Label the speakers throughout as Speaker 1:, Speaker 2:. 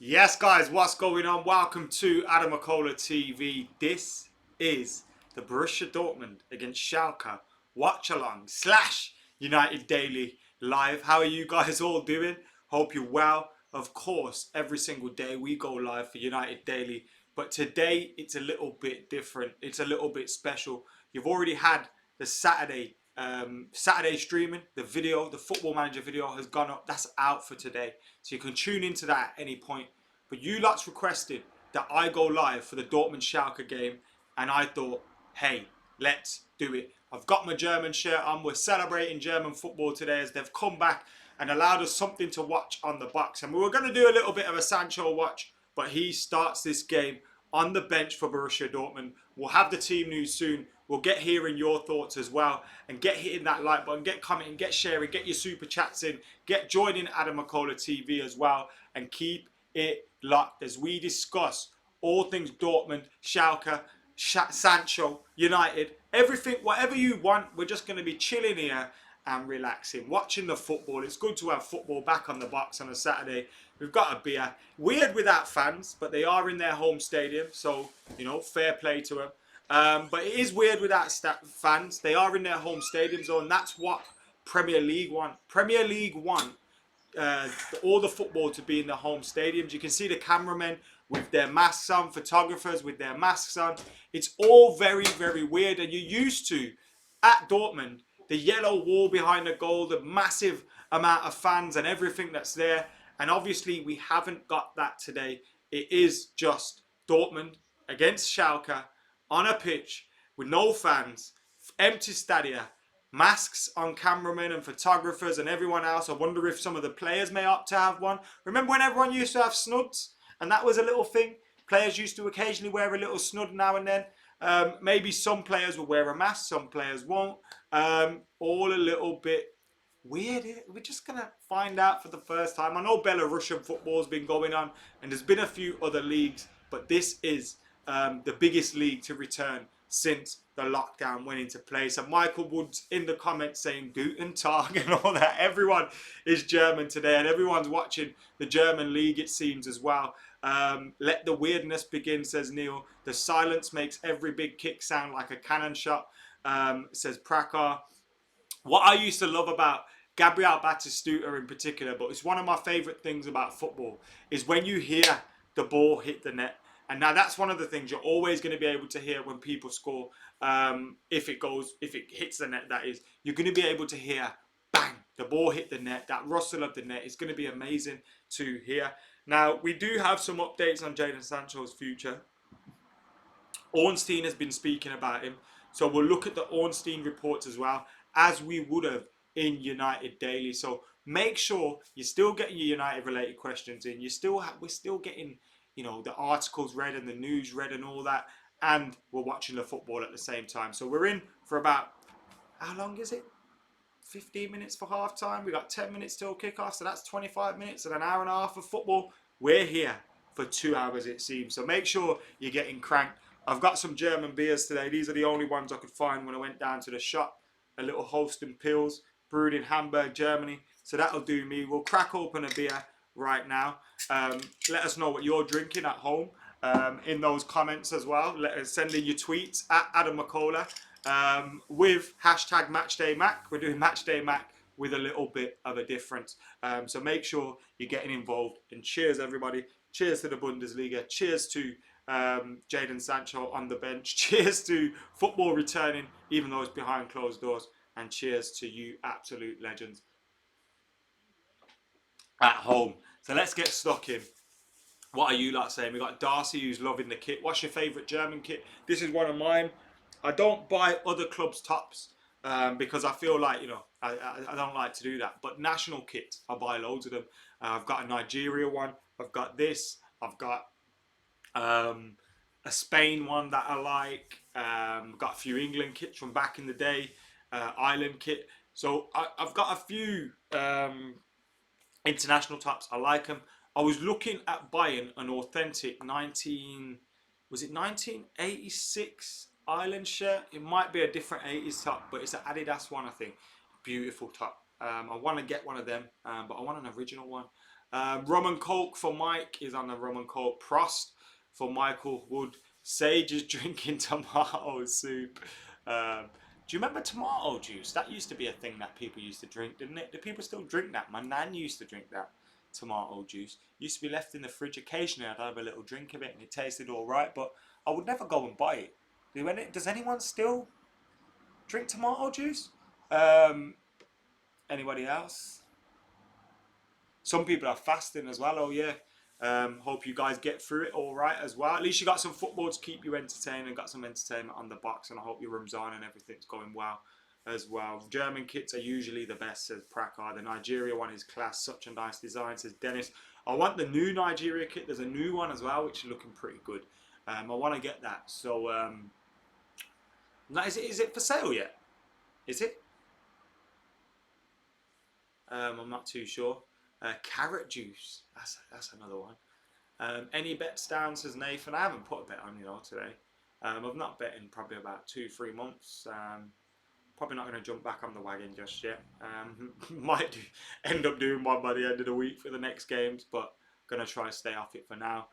Speaker 1: Yes, guys, what's going on? Welcome to AdamMcKola TV. This is the Borussia Dortmund against Schalke watch along / United Daily Live. How are you guys all doing? Hope you're well. Of course, every single day we go live for United Daily, but today it's a little bit different. It's a little bit special. You've already had the Saturday streaming. The Football Manager video has gone up. That's out for today, so you can tune into that at any point. But you lots requested that I go live for the Dortmund Schalke game, and I thought, hey, let's do it. I've got my German shirt on. We're celebrating German football today as they've come back and allowed us something to watch on the box. And we were going to do a little bit of a Sancho watch, but he starts this game on the bench for Borussia Dortmund. We'll have the team news soon. We'll get hearing your thoughts as well, and get hitting that like button, get commenting, get sharing, get your super chats in, get joining AdamMcKola TV as well, and keep it locked as we discuss all things Dortmund, Schalke, Sancho, United, everything, whatever you want. We're just going to be chilling here and relaxing, watching the football. It's good to have football back on the box on a Saturday. We've got a beer. Weird without fans, but they are in their home stadium, so, you know, fair play to them. But it is weird without fans. They are in their home stadium, so, and that's what Premier League want. Premier League want all the football to be in the home stadiums. You can see the cameramen with their masks on, photographers with their masks on. It's all very, very weird. And you're used to, at Dortmund, the yellow wall behind the goal, the massive amount of fans and everything that's there. And obviously we haven't got that today. It is just Dortmund against Schalke on a pitch with no fans, empty stadia, masks on cameramen and photographers and everyone else. I wonder if some of the players may opt to have one. Remember when everyone used to have snuds? And that was a little thing. Players used to occasionally wear a little snud now and then. Maybe some players will wear a mask, some players won't. All a little bit weird. We're just going to find out for the first time. I know Belarusian football's been going on and there's been a few other leagues, but this is the biggest league to return since the lockdown went into place. And Michael Woods in the comments saying Guten Tag and all that. Everyone is German today and everyone's watching the German league, it seems, as well. Let the weirdness begin, says Neil. The silence makes every big kick sound like a cannon shot, says Prakar. What I used to love about Gabriel Batistuta in particular, but it's one of my favourite things about football, is when you hear the ball hit the net. And now that's one of the things you're always going to be able to hear when people score. If it hits the net, that is, you're going to be able to hear, bang, the ball hit the net. That rustle of the net is going to be amazing to hear. Now, we do have some updates on Jadon Sancho's future. Ornstein has been speaking about him. So we'll look at the Ornstein reports as well, as we would have in United Daily. So make sure you're still getting your United related questions in. We're still getting, you know, the articles read and the news read and all that, and we're watching the football at the same time. So we're in for about, how long is it? 15 minutes for half time. We got 10 minutes till kickoff, so that's 25 minutes and an hour and a half of football. We're here for 2 hours, it seems. So make sure you're getting cranked. I've got some German beers today. These are the only ones I could find when I went down to the shop. A little Holsten Pils, brewed in Hamburg, Germany. So that'll do me. We'll crack open a beer right now. Let us know what you're drinking at home in those comments as well. Send in your tweets at AdamMcKola with hashtag MatchdayMac. We're doing MatchdayMac with a little bit of a difference. So make sure you're getting involved. And cheers, everybody. Cheers to the Bundesliga. Cheers to Jadon Sancho on the bench. Cheers to football returning, even though it's behind closed doors. And cheers to you absolute legends at home. So let's get stuck in. What are you lot saying? We got Darcy who's loving the kit. What's your favourite German kit? This is one of mine. I don't buy other clubs' tops because I feel like, you know, I don't like to do that. But national kits, I buy loads of them. I've got a Nigeria one. I've got this. I've got a Spain one that I like. Got a few England kits from back in the day. Ireland kit. So I've got a few international tops. I like them. I was looking at buying an authentic 1986 Ireland shirt. It might be a different 80s top, but it's an Adidas one, I think. Beautiful top. I want to get one of them, but I want an original one. Rum and Coke for Mike is on the Rum and Coke. Prost for Michael Wood. Sage is drinking tomato soup. Do you remember tomato juice? That used to be a thing that people used to drink, didn't it? Do people still drink that? My nan used to drink that tomato juice. Used to be left in the fridge occasionally. I'd have a little drink of it and it tasted all right, but I would never go and buy it. Does anyone still drink tomato juice? Anybody else? Some people are fasting as well. Oh yeah. Hope you guys get through it all right as well. At least you got some football to keep you entertained and got some entertainment on the box. And I hope your Ramzan and everything's going well as well. German kits are usually the best, says Prakar. The Nigeria one is class. Such a nice design, says Dennis. I want the new Nigeria kit. There's a new one as well, which is looking pretty good. I want to get that. So, is it for sale yet? Is it? I'm not too sure. Carrot juice. That's another one. Any bets down, says Nathan. I haven't put a bet on, today. I've not bet in probably about 2-3 months. Probably not going to jump back on the wagon just yet. Might end up doing one by the end of the week for the next games, but going to try to stay off it for now.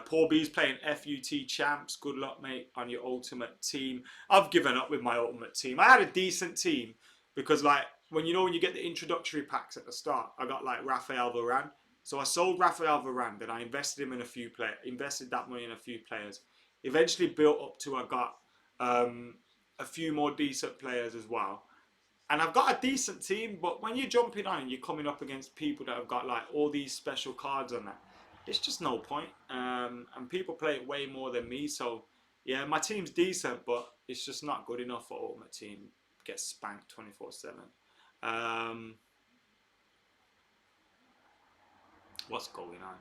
Speaker 1: Paul B's playing FUT Champs. Good luck, mate, on your ultimate team. I've given up with my ultimate team. I had a decent team because, when you get the introductory packs at the start, I got Rafael Varane. So I sold Rafael Varane, then I invested him in invested that money in a few players. Eventually built up to I got a few more decent players as well. And I've got a decent team, but when you're jumping on and you're coming up against people that have got all these special cards on that, it's just no point. And people play it way more than me, so yeah, my team's decent, but it's just not good enough for ultimate team. Get spanked 24/7. What's going on?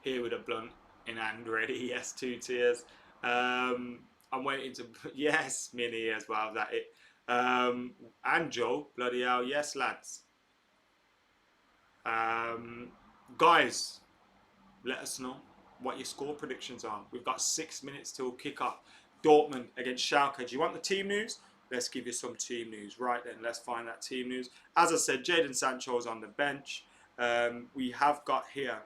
Speaker 1: Here with a blunt in hand ready. Yes, 2 tiers. I'm waiting to... Yes, Mini as well. That it. And Joe. Bloody hell. Yes, lads. Guys, let us know what your score predictions are. We've got 6 minutes till kickoff. Dortmund against Schalke. Do you want the team news? Let's give you some team news. Right then, let's find that team news. As I said, Jadon Sancho is on the bench. We have got here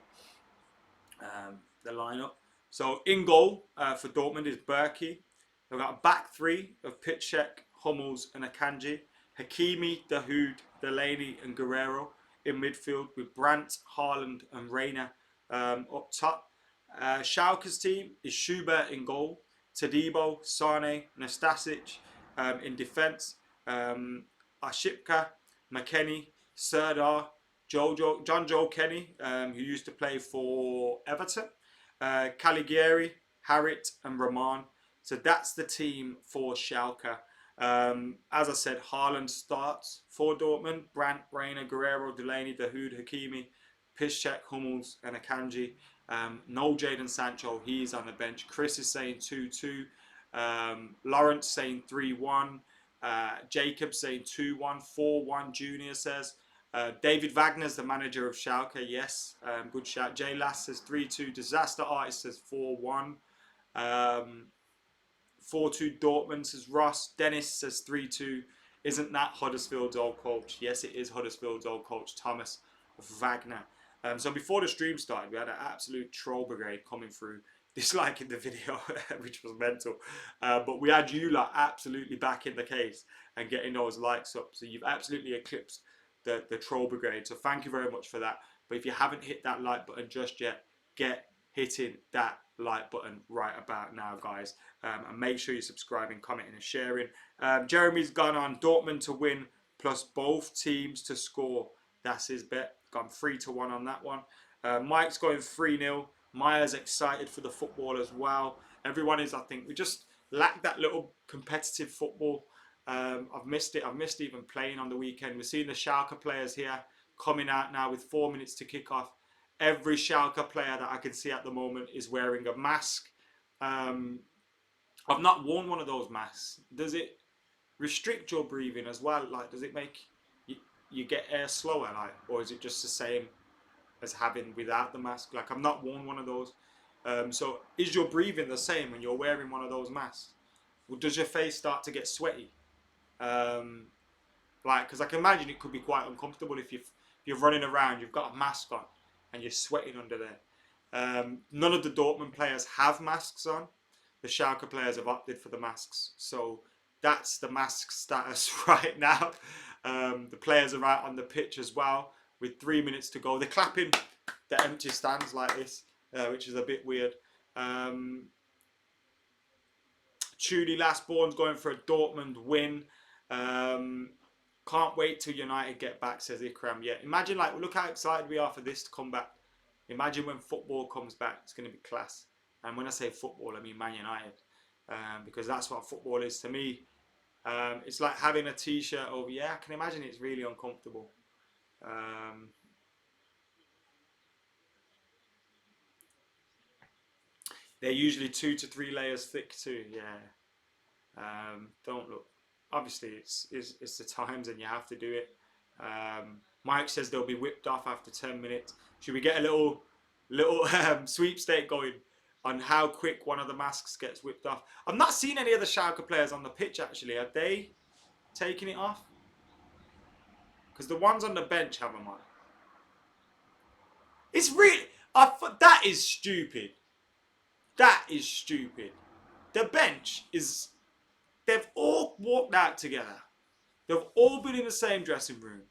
Speaker 1: the lineup. So in goal for Dortmund is Berkey. They've got a back three of Pitchek, Hummels and Akanji. Hakimi, Dahoud, Delaney and Guerrero in midfield with Brandt, Haaland and Reina up top. Schalke's team is Schubert in goal. Tadibo, Sane, Nastasic in defence. Ashipka, McKennie, Serdar, John Joe Kenny, who used to play for Everton. Caligieri, Harit and Rahman. So that's the team for Schalke. As I said, Haaland starts for Dortmund. Brandt, Reina, Guerrero, Delaney, Dahoud, Hakimi, Piszczek, Hummels and Akanji. No Jadon Sancho, he's on the bench. Chris is saying 2-2. Lawrence saying 3-1. Jacob saying 2-1. 4-1, Junior says. David Wagner's the manager of Schalke, yes. Good shout. Jay Lass says 3-2. Disaster Artist says 4-1. 4-2 Dortmund, says Ross. Dennis says 3-2. Isn't that Huddersfield's old coach? Yes, it is Huddersfield's old coach, Thomas Wagner. So before the stream started, we had an absolute troll brigade coming through, disliking the video, which was mental. But we had you absolutely back in the case and getting those likes up. So you've absolutely eclipsed the troll brigade. So thank you very much for that. But if you haven't hit that like button just yet, get hitting that like button right about now, guys. And make sure you're subscribing, commenting and sharing. Jeremy's gone on Dortmund to win plus both teams to score. That's his bet. Gone 3-1 on that one. Mike's going 3-0. Maya's excited for the football as well. Everyone is, I think. We just lack that little competitive football. I've missed it. I've missed even playing on the weekend. We're seeing the Schalke players here coming out now with 4 minutes to kick off. Every Schalke player that I can see at the moment is wearing a mask. I've not worn one of those masks. Does it restrict your breathing as well? Does it make you get air slower, or is it just the same as having without the mask? I've not worn one of those. So is your breathing the same when you're wearing one of those masks? Does your face start to get sweaty? Like, because I can imagine it could be quite uncomfortable if you're running around, you've got a mask on, and you're sweating under there. None of the Dortmund players have masks on. The Schalke players have opted for the masks, so that's the mask status right now. The players are out on the pitch as well with 3 minutes to go. They're clapping the empty stands like this, which is a bit weird. Truly Lastborn's going for a Dortmund win. Can't wait till United get back, says Ikram. Yeah, imagine, like, look how excited we are for this to come back. Imagine when football comes back, it's going to be class. And when I say football, I mean Man United, because that's what football is to me. It's like having a t-shirt over. Yeah, I can imagine it's really uncomfortable. They're usually 2 to 3 layers thick too. Yeah. Don't look. Obviously, it's the times and you have to do it. Mike says they'll be whipped off after 10 minutes. Should we get a little sweepstake going on how quick one of the masks gets whipped off? I've not seen any of the Schalke players on the pitch actually. Are they taking it off? Because the ones on the bench have them on. It's really, that is stupid. That is stupid. The bench is, they've all walked out together. They've all been in the same dressing room.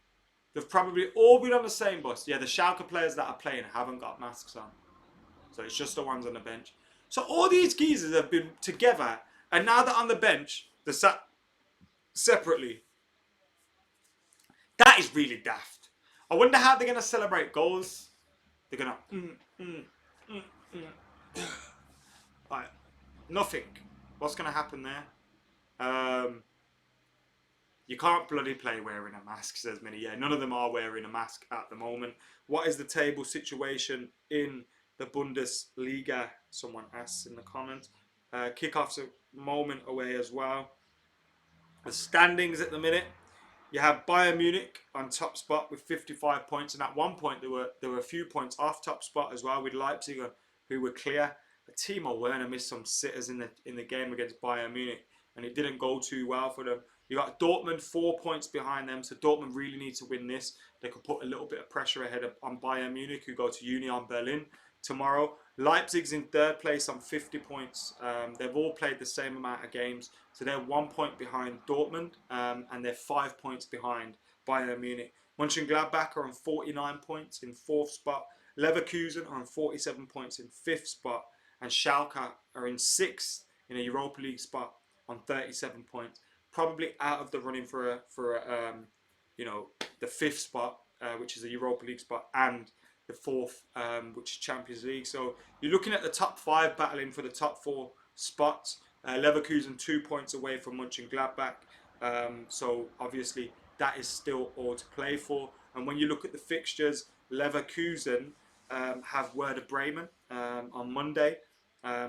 Speaker 1: They've probably all been on the same bus. Yeah, the Schalke players that are playing haven't got masks on. So it's just the ones on the bench. So all these geezers have been together, and now they're on the bench, they're sat separately. That is really daft. I wonder how they're going to celebrate goals. They're going to... Like, nothing. What's going to happen there? You can't bloody play wearing a mask, says Minnie. Yeah, none of them are wearing a mask at the moment. What is the table situation in the Bundesliga? Someone asks in the comments. Kickoff's a moment away as well. The standings at the minute. You have Bayern Munich on top spot with 55 points, and at one point there were a few points off top spot as well with Leipzig, who were clear. Timo Werner missed some sitters in the game against Bayern Munich, and it didn't go too well for them. You got Dortmund 4 points behind them, so Dortmund really need to win this. They could put a little bit of pressure ahead on Bayern Munich, who go to Union Berlin tomorrow. Leipzig's in third place on 50 points. They've all played the same amount of games, so they're 1 point behind Dortmund, and they're 5 points behind Bayern Munich. Mönchengladbach are on 49 points in fourth spot. Leverkusen are on 47 points in fifth spot, and Schalke are in sixth in a Europa League spot on 37 points. Probably out of the running for the fifth spot, which is a Europa League spot, and the fourth, which is Champions League. So you're looking at the top 5 battling for the top 4 spots. Leverkusen 2 points away from Mönchengladbach. So obviously that is still all to play for. And when you look at the fixtures, Leverkusen have Werder Bremen on Monday.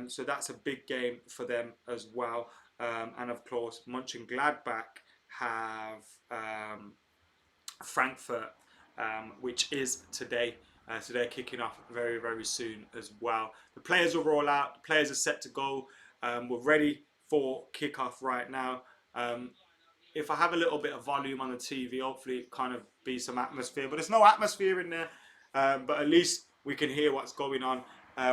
Speaker 1: So that's a big game for them as well. And of course, Mönchengladbach have Frankfurt, which is today. So they're kicking off very, very soon as well. The players will roll out. The players are set to go. We're ready for kickoff right now. If I have a little bit of volume on the TV, hopefully it kind of be some atmosphere. But there's no atmosphere in there. But at least we can hear what's going on.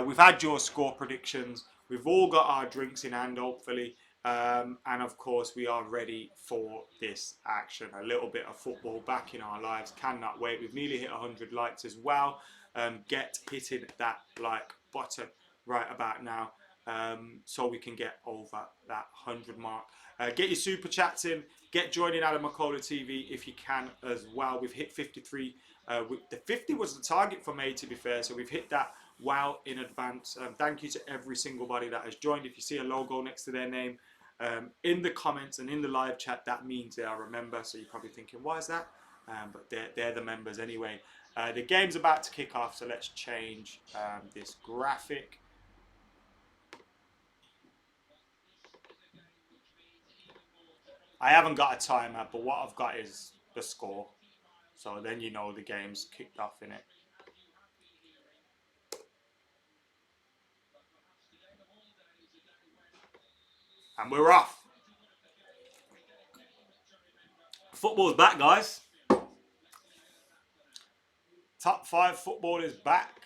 Speaker 1: We've had your score predictions. We've all got our drinks in hand, hopefully. And of course, we are ready for this action. A little bit of football back in our lives. Cannot wait. We've nearly hit 100 likes as well. Get hitting that like button right about now, so we can get over that 100 mark. Get your super chats in. Get joining AdamMcKola TV if you can as well. We've hit 53. The 50 was the target for May, to be fair, so we've hit that well in advance. Thank you to every single body that has joined. If you see a logo next to their name in the comments and in the live chat, that means they are a member. So you're probably thinking, why is that? But they're the members anyway. The game's about to kick off, so let's change this graphic. I haven't got a timer, but what I've got is the score. So then you know the game's kicked off in it. And we're off. Football's back, guys. Top 5 football is back.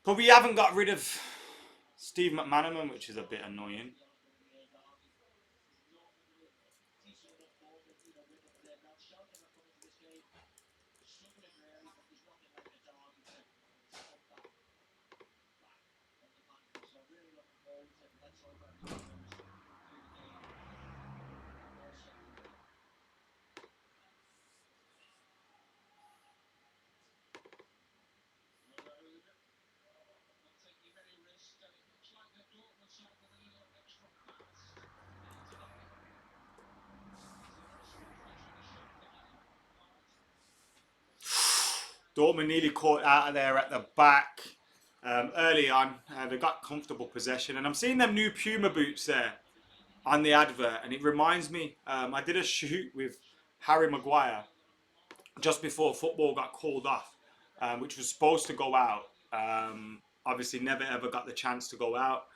Speaker 1: But we haven't got rid of Steve McManaman, which is a bit annoying. Dortmund nearly caught out of there at the back early on. They got comfortable possession. And I'm seeing them new Puma boots there on the advert. And it reminds me, I did a shoot with Harry Maguire just before football got called off, which was supposed to go out. Obviously, never ever got the chance to go out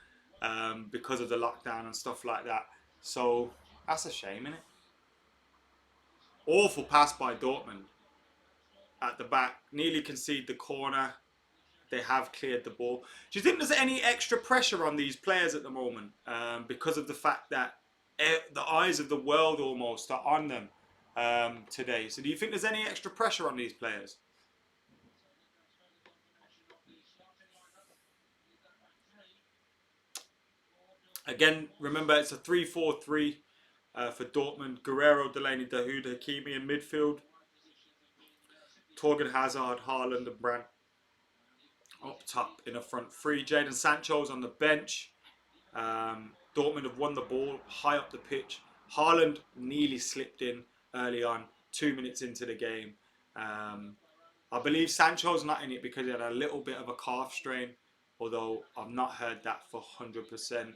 Speaker 1: because of the lockdown and stuff like that. So that's a shame, isn't it? Awful pass by Dortmund at the back. Nearly concede the corner. They have cleared the ball. Do you think there's any extra pressure on these players at the moment because of the fact that the eyes of the world almost are on them today? So do you think there's any extra pressure on these players? Again, remember it's a 3-4-3 for Dortmund. Guerrero, Delaney, Dahoud, Hakimi in midfield. Torgan Hazard, Haaland and Brandt up top in a front three. Jadon Sancho's on the bench. Dortmund have won the ball high up the pitch. Haaland nearly slipped in early on, 2 minutes into the game. I believe Sancho's not in it because he had a little bit of a calf strain, although I've not heard that for 100%.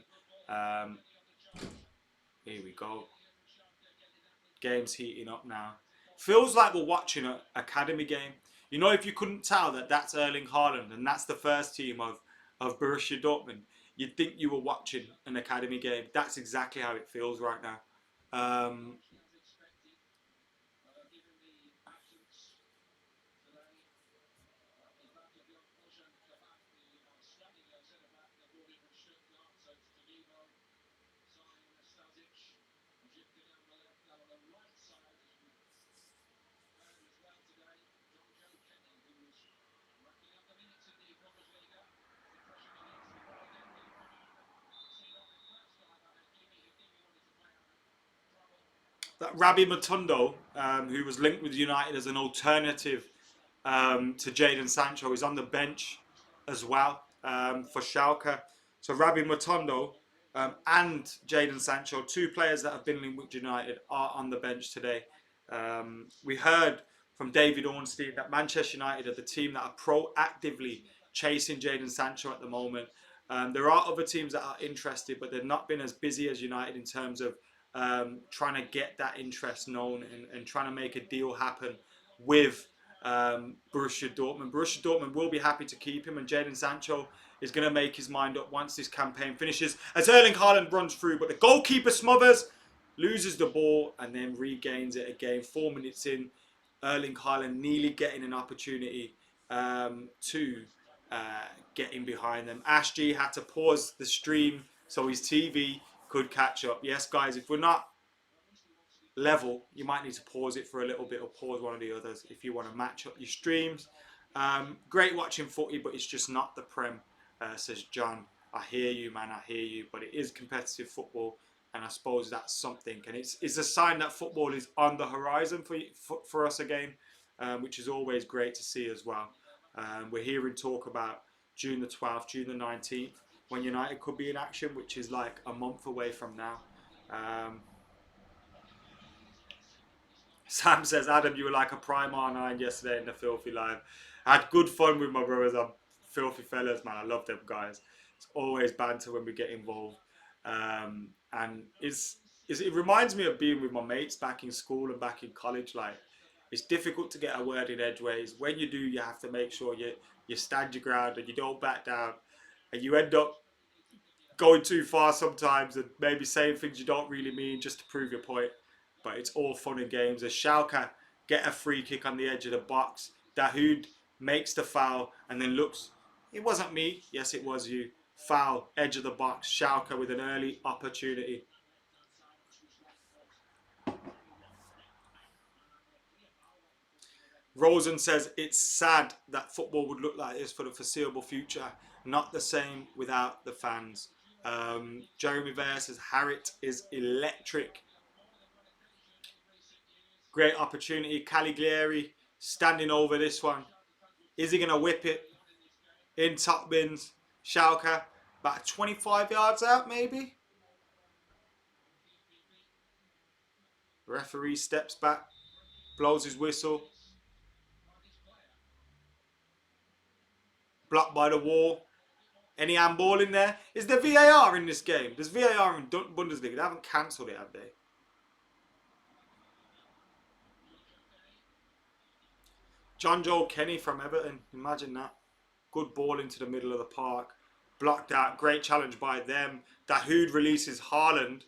Speaker 1: Here we go. Game's heating up now. Feels like we're watching an academy game. You know, if you couldn't tell that that's Erling Haaland and that's the first team of Borussia Dortmund, you'd think you were watching an academy game. That's exactly how it feels right now. That Rabbi Matondo, who was linked with United as an alternative to Jadon Sancho, is on the bench as well for Schalke. So Rabbi Matondo and Jadon Sancho, two players that have been linked with United, are on the bench today. We heard from David Ornstein that Manchester United are the team that are proactively chasing Jadon Sancho at the moment. There are other teams that are interested, but they've not been as busy as United in terms of trying to get that interest known and trying to make a deal happen with Borussia Dortmund. Borussia Dortmund will be happy to keep him, and Jadon Sancho is going to make his mind up once this campaign finishes. As Erling Haaland runs through, but the goalkeeper smothers, loses the ball, and then regains it again. 4 minutes in, Erling Haaland nearly getting an opportunity to get in behind them. Ash G had to pause the stream so his TV could catch up. Yes, guys, if we're not level, you might need to pause it for a little bit or pause one of the others if you want to match up your streams. Great watching footy, but it's just not the Prem, says John. I hear you, man, I hear you, but it is competitive football, and I suppose that's something. And it's a sign that football is on the horizon for us again, which is always great to see as well. We're hearing talk about June the 12th, June the 19th, when United could be in action, which is like a month away from now. Sam says, Adam, you were like a prime R9 yesterday in the Filthy Live. I had good fun with my brothers. I'm filthy fellas, man. I love them guys. It's always banter when we get involved. And it's it reminds me of being with my mates back in school and back in college. Like, it's difficult to get a word in edgeways. When you do, you have to make sure you stand your ground and you don't back down. And you end up going too far sometimes and maybe saying things you don't really mean just to prove your point. But it's all fun and games. As Schalke get a free kick on the edge of the box, Dahoud makes the foul and then looks. It wasn't me. Yes, it was you. Foul, edge of the box. Schalke with an early opportunity. Rosen says it's sad that football would look like this for the foreseeable future. Not the same without the fans. Jeremy Vare says Harrit is electric. Great opportunity. Caliglieri standing over this one. Is he going to whip it? In top bins. Schalke about 25 yards out maybe. Referee steps back. Blows his whistle. Blocked by the wall. Any handball in there? Is there VAR in this game? There's VAR in Bundesliga. They haven't cancelled it, have they? John Joel Kenny from Everton. Imagine that. Good ball into the middle of the park. Blocked out. Great challenge by them. Dahoud releases Haaland.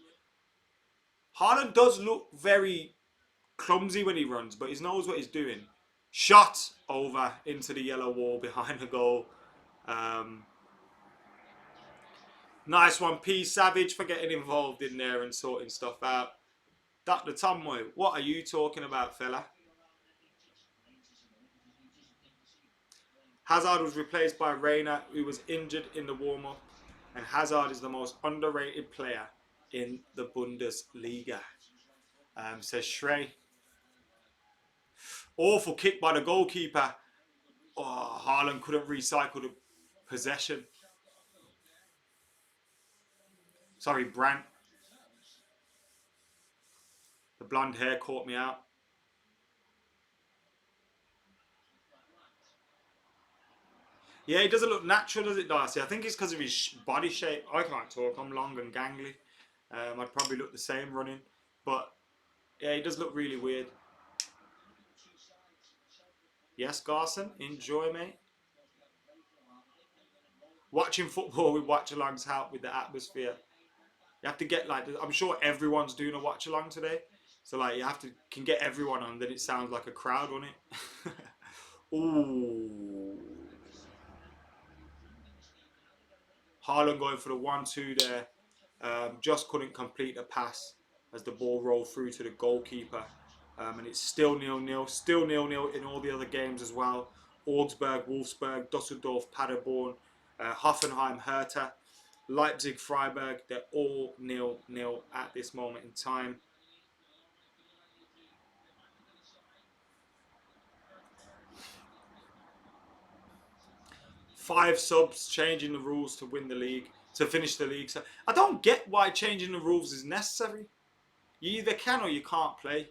Speaker 1: Haaland does look very clumsy when he runs, but he knows what he's doing. Shot over into the yellow wall behind the goal. Nice one, P. Savage, for getting involved in there and sorting stuff out. Dr. Tomwoy, what are you talking about, fella? Hazard was replaced by Reina, who was injured in the warm-up. And Hazard is the most underrated player in the Bundesliga. Says Shrey. Awful kick by the goalkeeper. Oh, Haaland couldn't recycle the possession. Sorry, Brandt. The blonde hair caught me out. Yeah, he doesn't look natural, does it, Darcy? I think it's because of his body shape. I can't talk. I'm long and gangly. I'd probably look the same running. But, yeah, he does look really weird. Yes, Garson. Enjoy, mate. Watching football with watch-alongs help with the atmosphere. You have to get, like, I'm sure everyone's doing a watch-along today. So, like, you have to can get everyone on, then it sounds like a crowd, won't it? Ooh. Haaland going for the 1-2 there. Just couldn't complete the pass as the ball rolled through to the goalkeeper. And it's still 0-0. Still 0-0 in all the other games as well. Augsburg, Wolfsburg, Dusseldorf, Paderborn, Hoffenheim, Hertha, Leipzig, Freiburg. They're all 0-0 at this moment in time. Five subs, changing the rules to win the league, to finish the league. So I don't get why changing the rules is necessary. You either can or you can't play.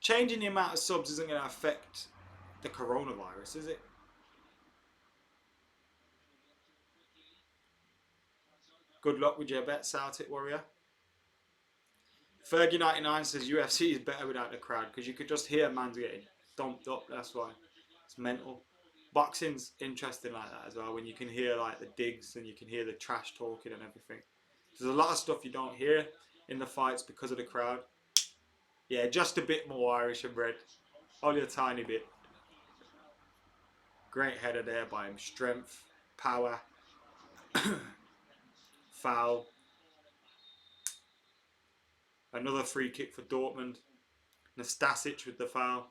Speaker 1: Changing the amount of subs isn't going to affect the coronavirus, is it? Good luck with your bet, Celtic Warrior. Fergie99 says UFC is better without the crowd because you could just hear man's getting dumped up. That's why. It's mental. Boxing's interesting like that as well, when you can hear like the digs and you can hear the trash talking and everything. There's a lot of stuff you don't hear in the fights because of the crowd. Yeah, just a bit more Irish and red. Only a tiny bit. Great header there by him. Strength, power, foul. Another free kick for Dortmund. Nastasic with the foul.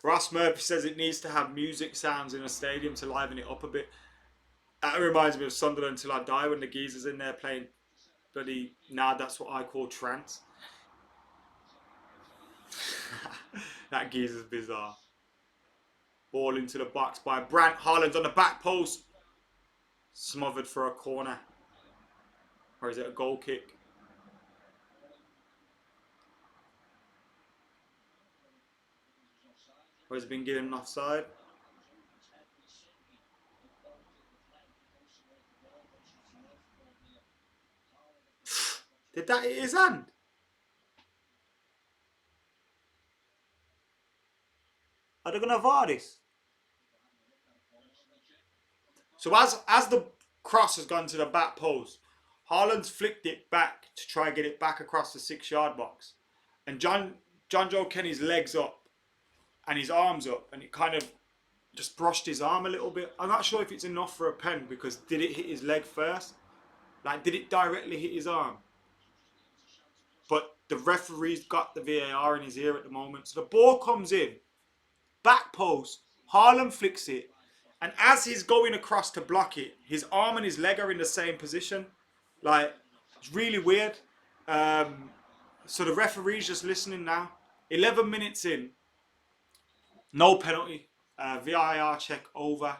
Speaker 1: Ross Murphy says it needs to have music sounds in a stadium to liven it up a bit. That reminds me of Sunderland Till I Die when the geezers in there playing bloody, nah, that's what I call trance. That geezer's bizarre. Ball into the box by Brandt. Haaland's on the back post. Smothered for a corner. Or is it a goal kick? Or has it been given offside? Did that hit his hand? Are they going to VAR this? So as the cross has gone to the back post, Haaland's flicked it back to try and get it back across the 6-yard box. And John Joe Kenny's legs up and his arms up, and it kind of just brushed his arm a little bit. I'm not sure if it's enough for a pen, because did it hit his leg first? Like, did it directly hit his arm? But the referee's got the VAR in his ear at the moment. So the ball comes in, back post, Haaland flicks it, and as he's going across to block it, his arm and his leg are in the same position. Like, it's really weird. So the referee's just listening now. 11 minutes in, no penalty. VAR check over.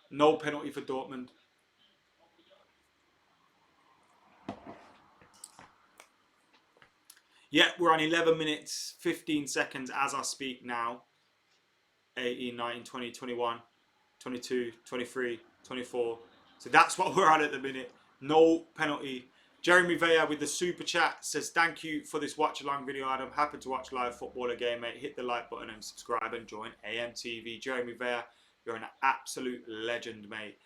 Speaker 1: No penalty for Dortmund. Yeah, we're on 11 minutes, 15 seconds as I speak now. 18, 19, 20, 21, 22, 23, 24. So that's what we're on at the minute. No penalty. Jeremy Vea with the super chat says, thank you for this watch along video, Adam. Happy to watch live football again, mate. Hit the like button and subscribe and join AMTV. Jeremy Vea, you're an absolute legend, mate.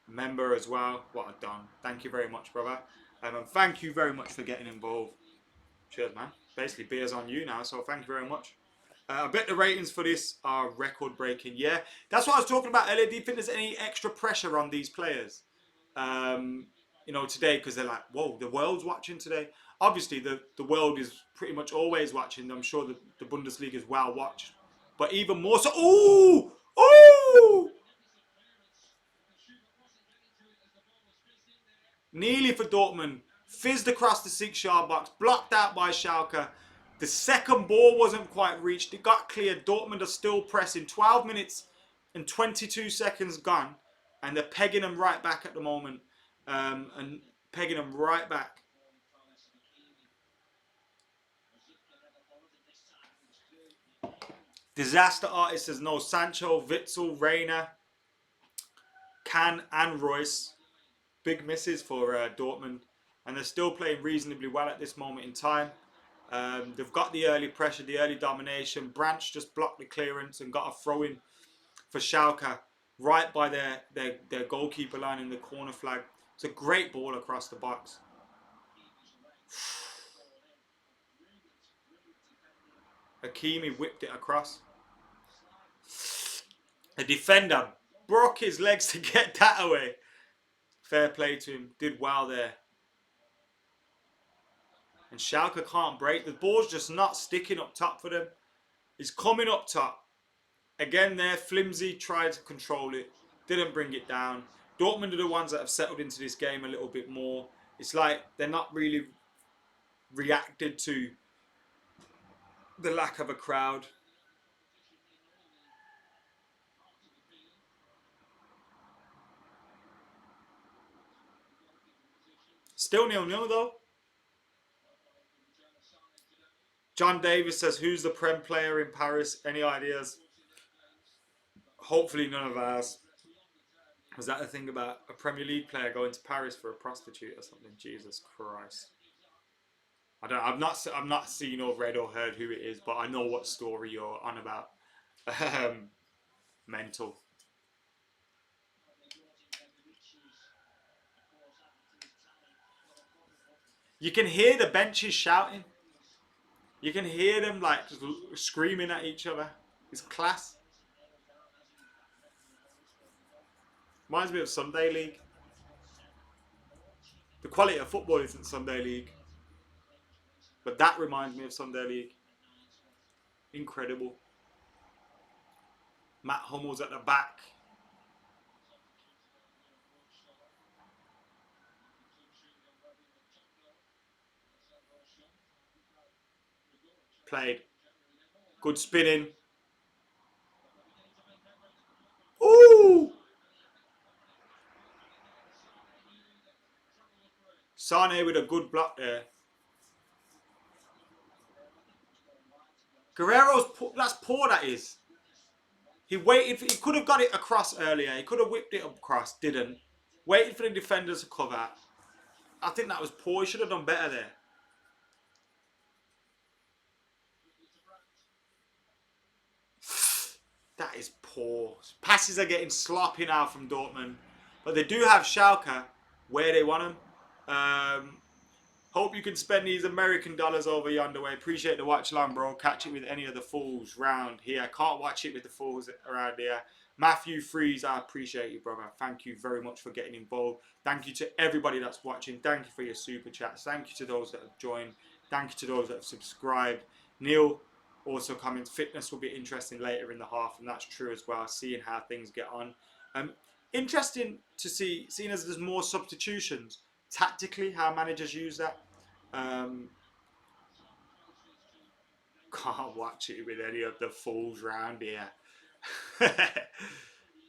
Speaker 1: Member as well. What a don. Thank you very much, brother. And thank you very much for getting involved. Cheers, man. Basically, beer's on you now, so thank you very much. I bet the ratings for this are record-breaking. Yeah, that's what I was talking about earlier. Do you think there's any extra pressure on these players, you know, today? Because they're like, whoa, the world's watching today. Obviously, the world is pretty much always watching. I'm sure the Bundesliga is well watched. But even more so... Ooh! Ooh! Nearly for Dortmund. Fizzed across the 6-yard box. Blocked out by Schalke. The second ball wasn't quite reached. It got cleared. Dortmund are still pressing. 12 minutes and 22 seconds gone. And they're pegging them right back at the moment. And pegging them right back. Disaster artist says no. Sancho, Witzel, Reina, Can and Royce. Big misses for Dortmund. And they're still playing reasonably well at this moment in time. They've got the early pressure, the early domination. Branch just blocked the clearance and got a throw-in for Schalke right by their goalkeeper line in the corner flag. It's a great ball across the box. Hakimi whipped it across. The defender broke his legs to get that away. Fair play to him. Did well there. And Schalke can't break. The ball's just not sticking up top for them. It's coming up top. Again there, Flimsy tried to control it. Didn't bring it down. Dortmund are the ones that have settled into this game a little bit more. It's like they're not really reacted to the lack of a crowd. Still 0-0 though. John Davis says, who's the Prem player in Paris? Any ideas? Hopefully none of ours. Was that the thing about a Premier League player going to Paris for a prostitute or something? Jesus Christ. I've not seen or read or heard who it is, but I know what story you're on about. Mental. You can hear the benches shouting. You can hear them like just screaming at each other. It's class. Reminds me of Sunday League. The quality of football isn't Sunday League, but that reminds me of Sunday League. Incredible. Matt Hummel's at the back. Played. Good spinning. Ooh! Sane with a good block there. Guerrero's, that's poor, that is. He waited. He could have got it across earlier. He could have whipped it across. Didn't. Waited for the defenders to cover. I think that was poor. He should have done better there. That is poor. Passes are getting sloppy now from Dortmund. But they do have Schalke where they want them. Hope you can spend these American dollars over yonder way. Appreciate the watch along, bro. Catch it with any of the fools round here. Can't watch it with the fools around here. Matthew Freeze, I appreciate you, brother. Thank you very much for getting involved. Thank you to everybody that's watching. Thank you for your super chats. Thank you to those that have joined. Thank you to those that have subscribed. Neil also comments, fitness will be interesting later in the half, and that's true as well, seeing how things get on. Interesting to see, seeing as there's more substitutions, tactically, how managers use that. Can't watch it with any of the fools round here.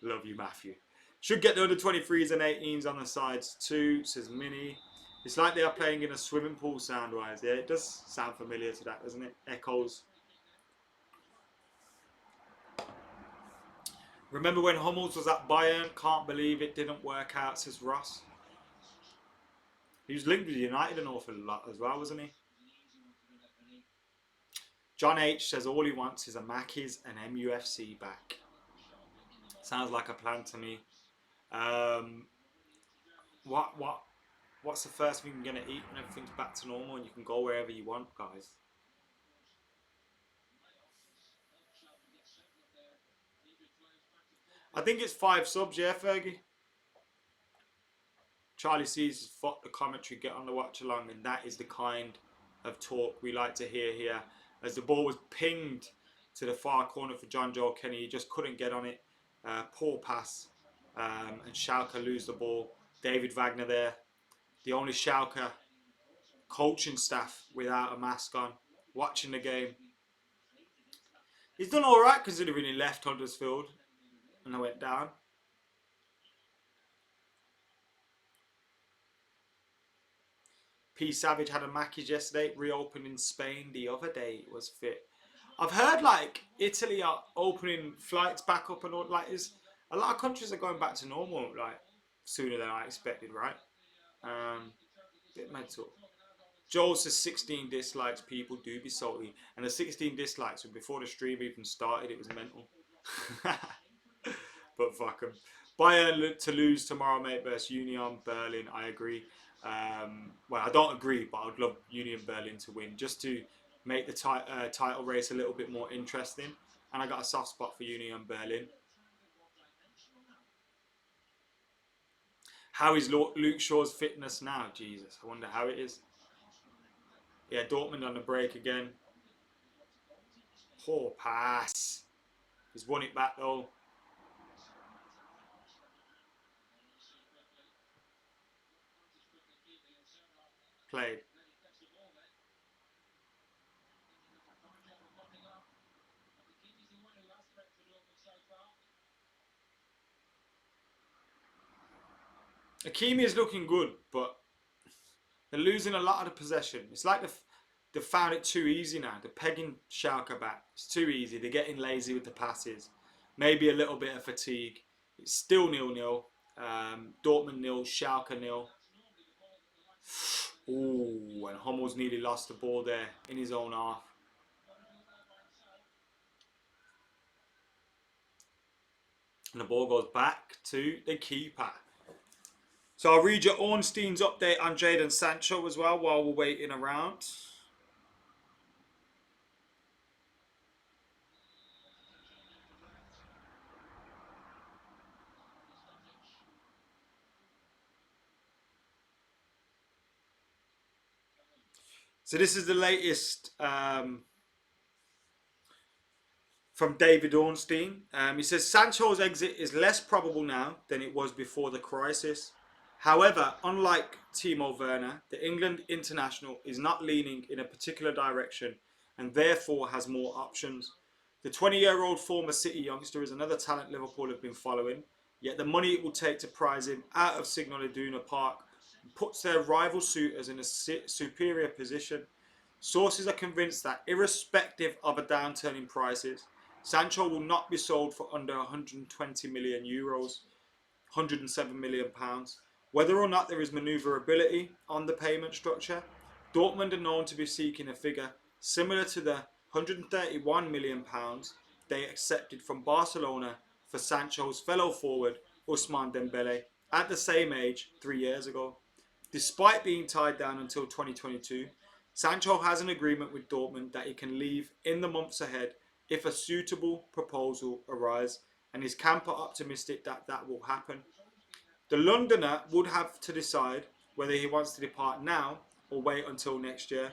Speaker 1: Love you, Matthew. Should get the under 23s and 18s on the sides too, says Minnie. It's like they are playing in a swimming pool sound-wise. Yeah, it does sound familiar to that, doesn't it? Echoes. Remember when Hummels was at Bayern? Can't believe it didn't work out, says Ross. He was linked with United an awful lot as well, wasn't he? John H says all he wants is a Mackies and MUFC back. Sounds like a plan to me. What's the first thing you're gonna eat when everything's back to normal and you can go wherever you want, guys? I think it's 5 subs, yeah, Fergie. Charlie sees fuck the commentary, get on the watch along, and that is the kind of talk we like to hear here. As the ball was pinged to the far corner for John Joe Kenny, he just couldn't get on it. Poor pass, and Schalke lose the ball. David Wagner there, the only Schalke coaching staff without a mask on, watching the game. He's done all right considering he left Huddersfield and I went down. P Savage had a Mackies yesterday, reopened in Spain the other day. It was fit. I've heard like Italy are opening flights back up and all. Like, a lot of countries are going back to normal like sooner than I expected, right? Bit mental. Joel says 16 dislikes. People do be salty, and the 16 dislikes were before the stream even started. It was mental. But fuck them. Bayern to lose tomorrow, mate, versus Union Berlin. I agree. Well, I don't agree, but I'd love Union Berlin to win just to make the title race a little bit more interesting. And I got a soft spot for Union Berlin. How is Luke Shaw's fitness now? Jesus, I wonder how it is. Yeah, Dortmund on the break again. Poor pass. He's won it back though. Played. Akimi is looking good, but they're losing a lot of the possession. It's like they've found it too easy now. They're pegging Schalke back. It's too easy. They're getting lazy with the passes. Maybe a little bit of fatigue. It's still 0-0. Dortmund 0, Schalke 0. Ooh, and Hummels nearly lost the ball there in his own half. And the ball goes back to the keeper. So I'll read your Ornstein's update on Jadon Sancho as well while we're waiting around. So this is the latest from David Ornstein. He says Sancho's exit is less probable now than it was before the crisis. However, unlike Timo Werner, the England international is not leaning in a particular direction and therefore has more options. The 20-year-old former City youngster is another talent Liverpool have been following, yet the money it will take to prize him out of Signal Iduna Park puts their rival suitors in a superior position. Sources are convinced that irrespective of a downturn in prices, Sancho will not be sold for under 120 million euros, 107 million pounds. Whether or not there is manoeuvrability on the payment structure, Dortmund are known to be seeking a figure similar to the 131 million pounds they accepted from Barcelona for Sancho's fellow forward Ousmane Dembele at the same age 3 years ago. Despite being tied down until 2022, Sancho has an agreement with Dortmund that he can leave in the months ahead if a suitable proposal arises, and is Camper optimistic that that will happen. The Londoner would have to decide whether he wants to depart now or wait until next year.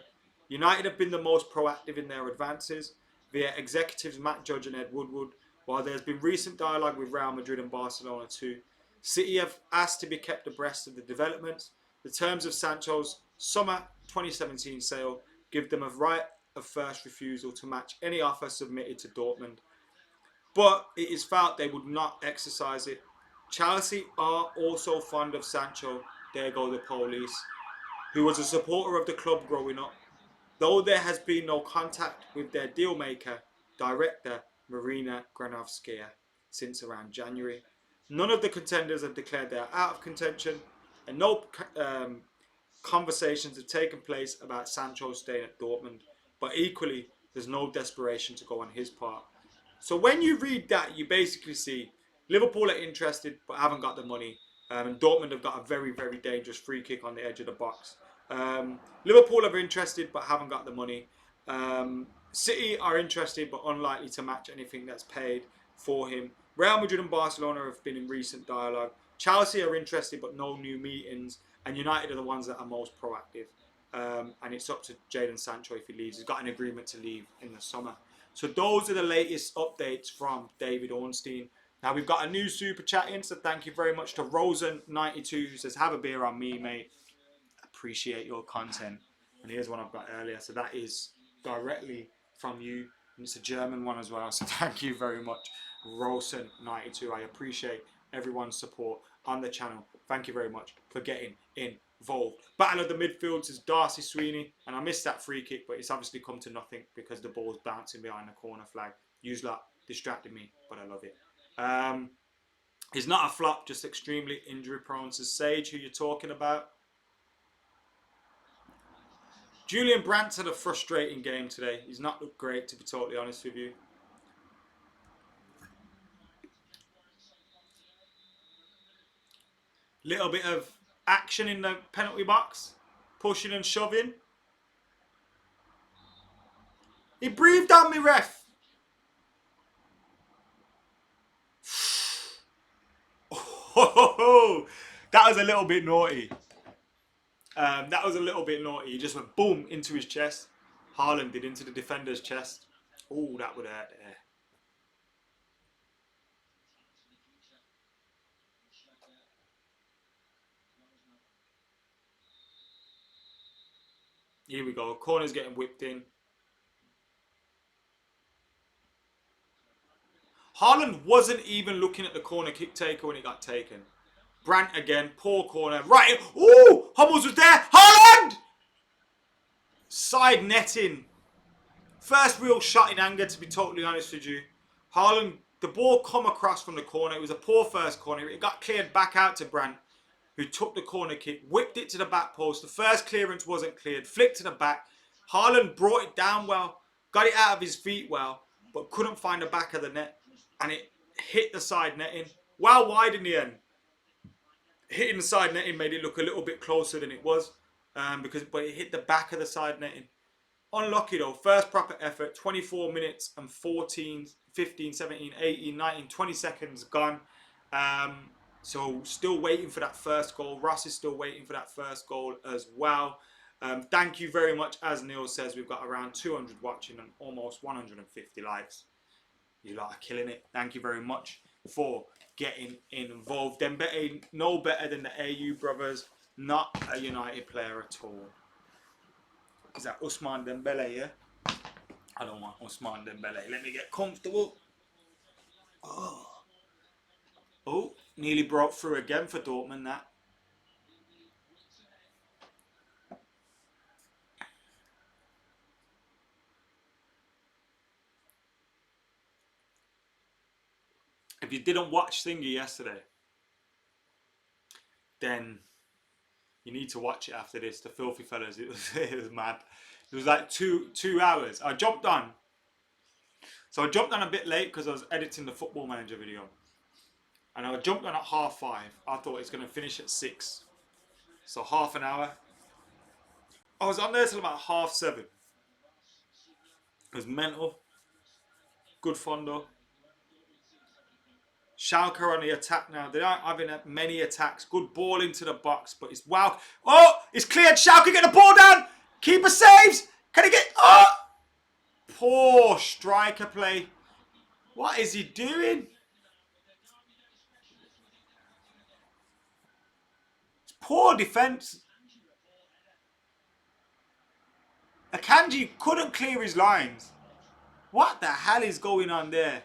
Speaker 1: United have been the most proactive in their advances via executives Matt Judge and Ed Woodward, while there's been recent dialogue with Real Madrid and Barcelona too. City have asked to be kept abreast of the developments. The terms of Sancho's summer 2017 sale give them a right of first refusal to match any offer submitted to Dortmund, but it is felt they would not exercise it. Chelsea are also fond of Sancho, there go the police, who was a supporter of the club growing up, though there has been no contact with their dealmaker, director Marina Granovskaya, since around January. None of the contenders have declared they are out of contention, and no conversations have taken place about Sancho staying at Dortmund, but equally there's no desperation to go on his part. So when you read that, you basically see Liverpool are interested but haven't got the money, and Dortmund have got a very, very dangerous free kick on the edge of the box. Liverpool are interested but haven't got the money. City are interested but unlikely to match anything that's paid for him. Real Madrid and Barcelona have been in recent dialogue. Chelsea are interested but no new meetings, and United are the ones that are most proactive. And it's up to Jadon Sancho if he leaves. He's got an agreement to leave in the summer. So those are the latest updates from David Ornstein. Now we've got a new super chat in, so thank you very much to Rosen92, who says, have a beer on me, mate. Appreciate your content. And here's one I've got earlier. So that is directly from you. And it's a German one as well. So thank you very much, Rosen92. I appreciate everyone's support on the channel. Thank you very much for getting involved. Battle of the midfields is Darcy Sweeney, and I missed that free kick, but it's obviously come to nothing because the ball's bouncing behind the corner flag. Use that distracted me, but I love it. He's not a flop, just extremely injury prone. So Sage, who you're talking about. Julian Brandt's had a frustrating game today. He's not looked great, to be totally honest with you. Little bit of action in the penalty box. Pushing and shoving. He breathed on me, ref. Oh, that was a little bit naughty. That was a little bit naughty. He just went boom into his chest. Haaland did into the defender's chest. Oh, that would hurt there. Here we go. Corner's getting whipped in. Haaland wasn't even looking at the corner kick taker when it got taken. Brandt again. Poor corner. Right. Ooh! Hummels was there. Haaland! Side netting. First real shot in anger, to be totally honest with you. Haaland, the ball come across from the corner. It was a poor first corner. It got cleared back out to Brandt, who took the corner kick, whipped it to the back post. The first clearance wasn't cleared. Flicked to the back. Haaland brought it down well. Got it out of his feet well, but couldn't find the back of the net. And it hit the side netting. Well wide in the end. Hitting the side netting made it look a little bit closer than it was. But it hit the back of the side netting. Unlucky though. First proper effort. 24 minutes and 14, 15, 17, 18, 19, 20 seconds gone. So still waiting for that first goal. Ross is still waiting for that first goal as well. Thank you very much. As Neil says, we've got around 200 watching and almost 150 likes. You lot are killing it. Thank you very much for getting involved. Dembele, no better than the AU brothers. Not a United player at all. Is that Ousmane Dembele, yeah? I don't want Ousmane Dembele. Let me get comfortable. Oh, nearly broke through again for Dortmund, that. If you didn't watch Thingy yesterday, then you need to watch it after this. The Filthy Fellas, it was mad. It was like two hours. I jumped on. So I jumped on a bit late because I was editing the Football Manager video. And I jumped on at 5:30. I thought it's going to finish at 6. So half an hour. I was on there till about 7:30. It was mental. Good fun though. Schalke are on the attack now. They aren't having many attacks. Good ball into the box, but it's wow. Oh, it's cleared. Schalke get the ball down. Keeper saves. Can he get? Oh, poor striker play. What is he doing? It's poor defense. Akanji couldn't clear his lines. What the hell is going on there?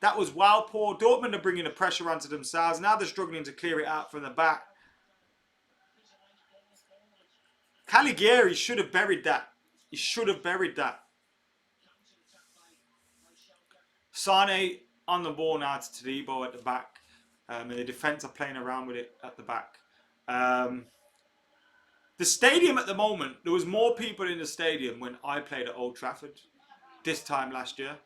Speaker 1: That was wow poor. Dortmund are bringing the pressure onto themselves. Now they're struggling to clear it out from the back. Caligari should have buried that. He should have buried that. Sane on the ball now to Todibo at the back. And the defence are playing around with it at the back. The stadium at the moment, there was more people in the stadium when I played at Old Trafford this time last year.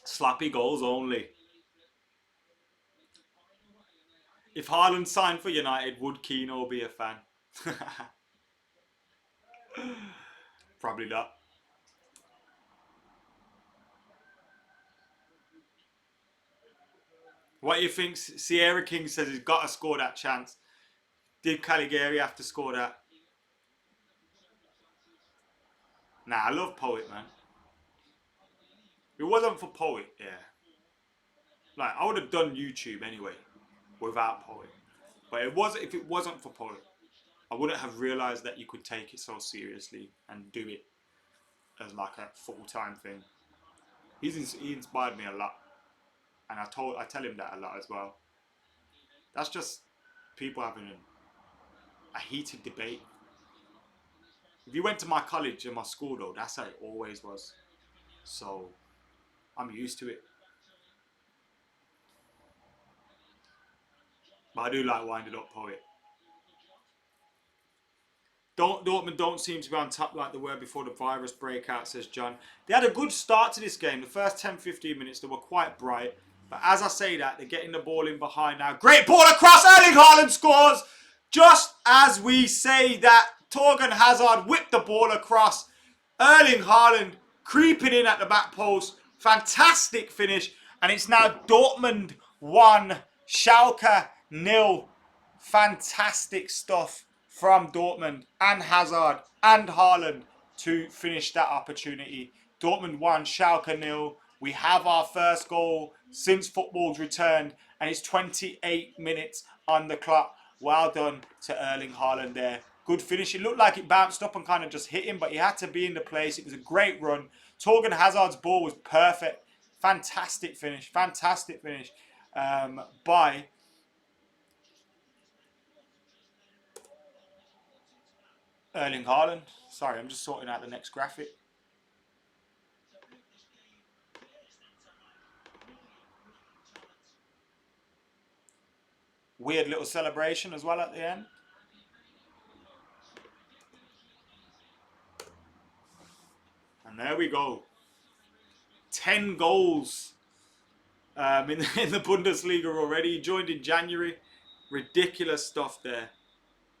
Speaker 1: Slappy goals only. If Haaland signed for United, would Keano be a fan? Probably not. What do you think? Sierra King says he's got to score that chance. Did Caligari have to score that? Nah, I love Poet, man. If it wasn't for Poet, yeah. Like, I would have done YouTube anyway, without Poet. But if it wasn't for Poet, I wouldn't have realised that you could take it so seriously and do it as like a full-time thing. He inspired me a lot. And I tell him that a lot as well. That's just people having a heated debate. If you went to my college and my school though, that's how it always was. So I'm used to it. But I do like winded up Poet. Dortmund don't seem to be on top like they were before the virus breakout, says John. They had a good start to this game. The first 10-15 minutes, they were quite bright. But as I say that, they're getting the ball in behind now. Great ball across. Erling Haaland scores. Just as we say that, Torgan Hazard whipped the ball across. Erling Haaland creeping in at the back post. Fantastic finish. And it's now Dortmund 1, Schalke 0. Fantastic stuff from Dortmund and Hazard and Haaland to finish that opportunity. Dortmund 1, Schalke 0. We have our first goal since football's returned, and it's 28 minutes on the clock. Well done to Erling Haaland there. Good finish. It looked like it bounced up and kind of just hit him, but he had to be in the place. It was a great run. Torgan Hazard's ball was perfect. Fantastic finish. Fantastic finish by Erling Haaland. Sorry, I'm just sorting out the next graphic. Weird little celebration as well at the end. And there we go. 10 goals in the Bundesliga already. He joined in January. Ridiculous stuff there.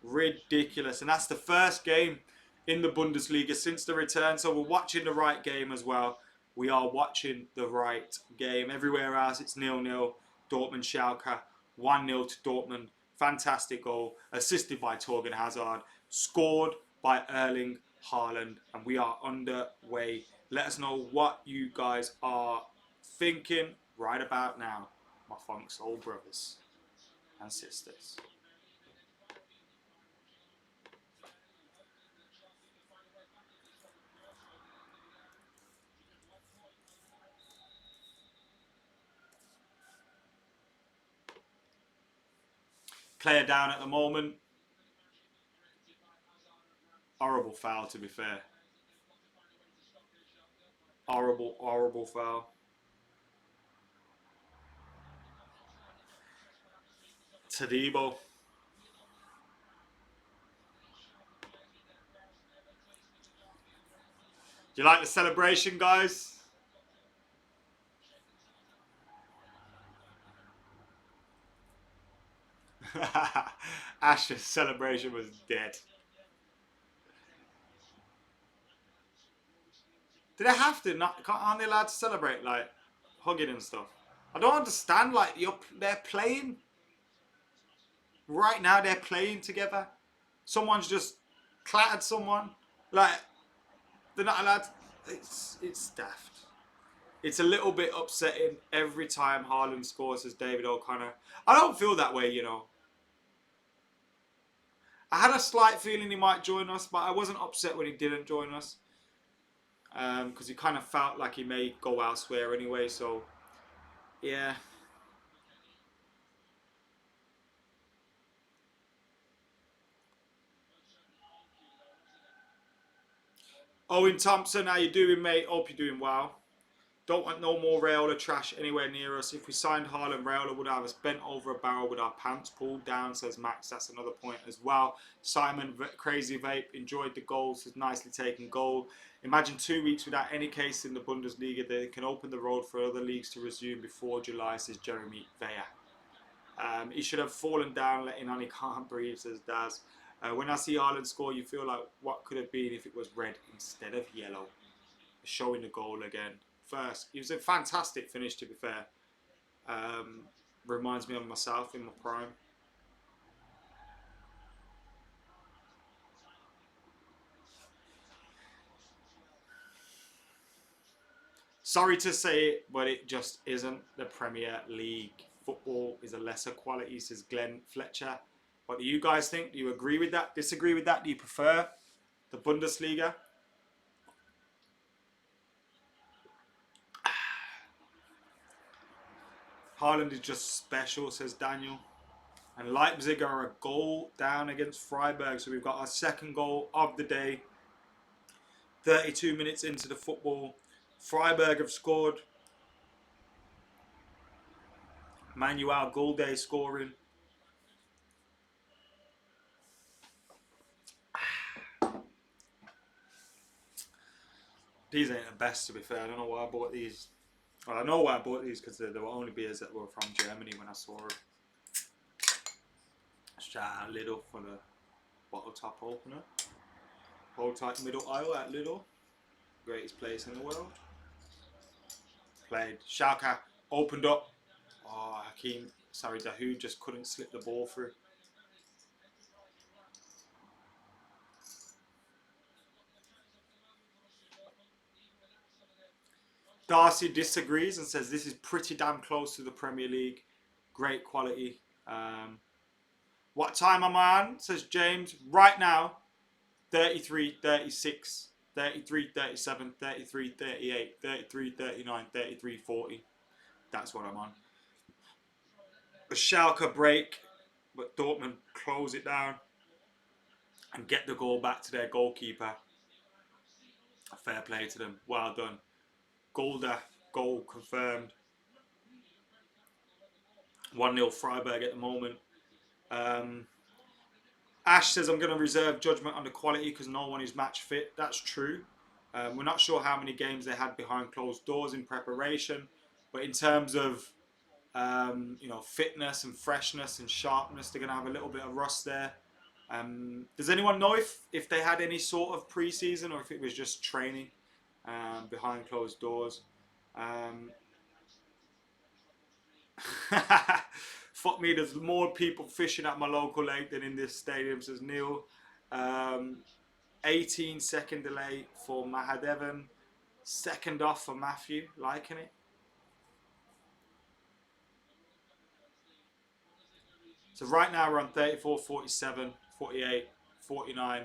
Speaker 1: Ridiculous. And that's the first game in the Bundesliga since the return. So we're watching the right game as well. We are watching the right game. Everywhere else it's 0-0. Dortmund Schalke 1-0 to Dortmund. Fantastic goal. Assisted by Torgan Hazard. Scored by Erling Haaland. And we are underway. Let us know what you guys are thinking right about now, my funk soul brothers and sisters. Player down at the moment. Horrible foul, to be fair. Horrible, horrible foul. Tadibo. Do you like the celebration, guys? Ash's celebration was dead. Do they have to? Not, aren't they allowed to celebrate, like, hugging and stuff? I don't understand, like, they're playing. Right now, they're playing together. Someone's just clattered someone. Like, they're not allowed to, it's daft. It's a little bit upsetting every time Haaland scores, says David O'Connor. I don't feel that way, you know. I had a slight feeling he might join us, but I wasn't upset when he didn't join us. Because he kind of felt like he may go elsewhere anyway, so yeah. Owen Thompson, how you doing, mate? Hope you're doing well. Don't want no more Raiola trash anywhere near us. If we signed Haaland, Raiola would have us bent over a barrel with our pants pulled down, says Max. That's another point as well. Simon, Crazy Vape, enjoyed the goals. Has nicely taken goal. Imagine 2 weeks without any case in the Bundesliga. They can open the road for other leagues to resume before July, says Jeremy Veya. He should have fallen down, letting on he can't breathe, says Daz. When I see Haaland score, you feel like what could have been if it was red instead of yellow. Showing the goal again. First, it was a fantastic finish, to be fair. Reminds me of myself in my prime. Sorry to say it, but it just isn't the Premier League. Football is a lesser quality, says Glenn Fletcher. What do you guys think? Do you agree with that? Disagree with that? Do you prefer the Bundesliga? Haaland is just special, says Daniel. And Leipzig are a goal down against Freiburg. So we've got our second goal of the day. 32 minutes into the football. Freiburg have scored. Manuel Gulde scoring. These ain't the best, to be fair. I don't know why I bought these. Well, I know why I bought these, because they were only beers that were from Germany when I saw them. Shout out Lidl for the bottle top opener. Hold tight middle aisle at Lidl. Greatest place in the world. Played. Schalke opened up. Oh, Hakeem, sorry, Dahoud just couldn't slip the ball through. Darcy disagrees and says this is pretty damn close to the Premier League. Great quality. What time am I on? Says James. Right now, 33, 36, 33, 37, 33, 38, 33, 39, 33, 40. That's what I'm on. A Schalke break, but Dortmund close it down and get the goal back to their goalkeeper. Fair play to them. Well done. Golda, goal confirmed. 1-0 Freiburg at the moment. Ash says, I'm going to reserve judgment on the quality because no one is match fit. That's true. We're not sure how many games they had behind closed doors in preparation. But in terms of fitness and freshness and sharpness, they're going to have a little bit of rust there. Does anyone know if they had any sort of pre-season or if it was just training behind closed doors? Fuck me, there's more people fishing at my local lake than in this stadium, says Neil. 18-second delay for Mahadevan. Second off for Matthew, liking it. So right now we're on 34, 47, 48, 49,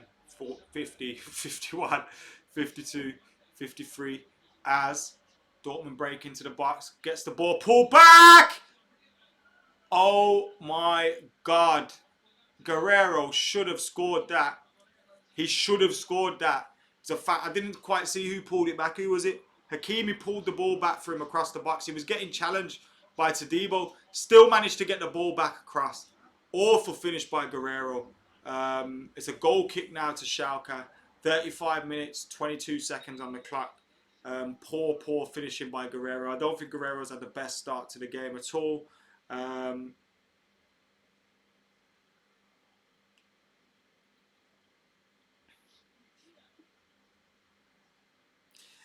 Speaker 1: 50, 51, 52, 53 as Dortmund break into the box, gets the ball pulled back. Oh my God. Guerrero should have scored that. He should have scored that. It's a fact. I didn't quite see who pulled it back. Who was it? Hakimi pulled the ball back for him across the box. He was getting challenged by Todibo. Still managed to get the ball back across. Awful finish by Guerrero. It's a goal kick now to Schalke. 35 minutes, 22 seconds on the clock. Poor finishing by Guerrero. I don't think Guerrero's had the best start to the game at all.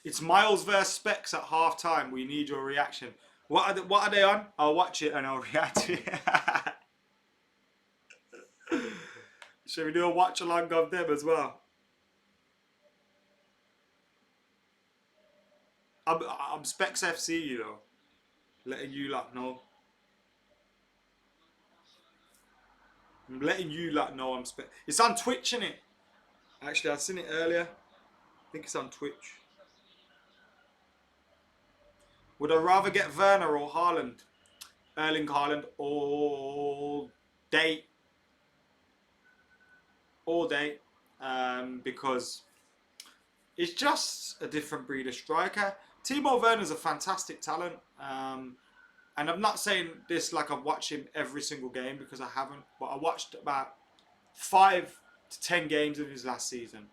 Speaker 1: It's Miles versus Specs at half time. We need your reaction. What are they on? I'll watch it and I'll react to it. Should we do a watch along of them as well? I'm Specs FC, you know. Letting you lot know. I'm letting you lot know I'm Specs. It's on Twitch, innit? Actually, I've seen it earlier. I think it's on Twitch. Would I rather get Werner or Haaland? Erling Haaland all day. All day. Because it's just a different breed of striker. Timo Werner's a fantastic talent. And I'm not saying this like I've watched him every single game because I haven't. But I watched about 5 to 10 games of his last season.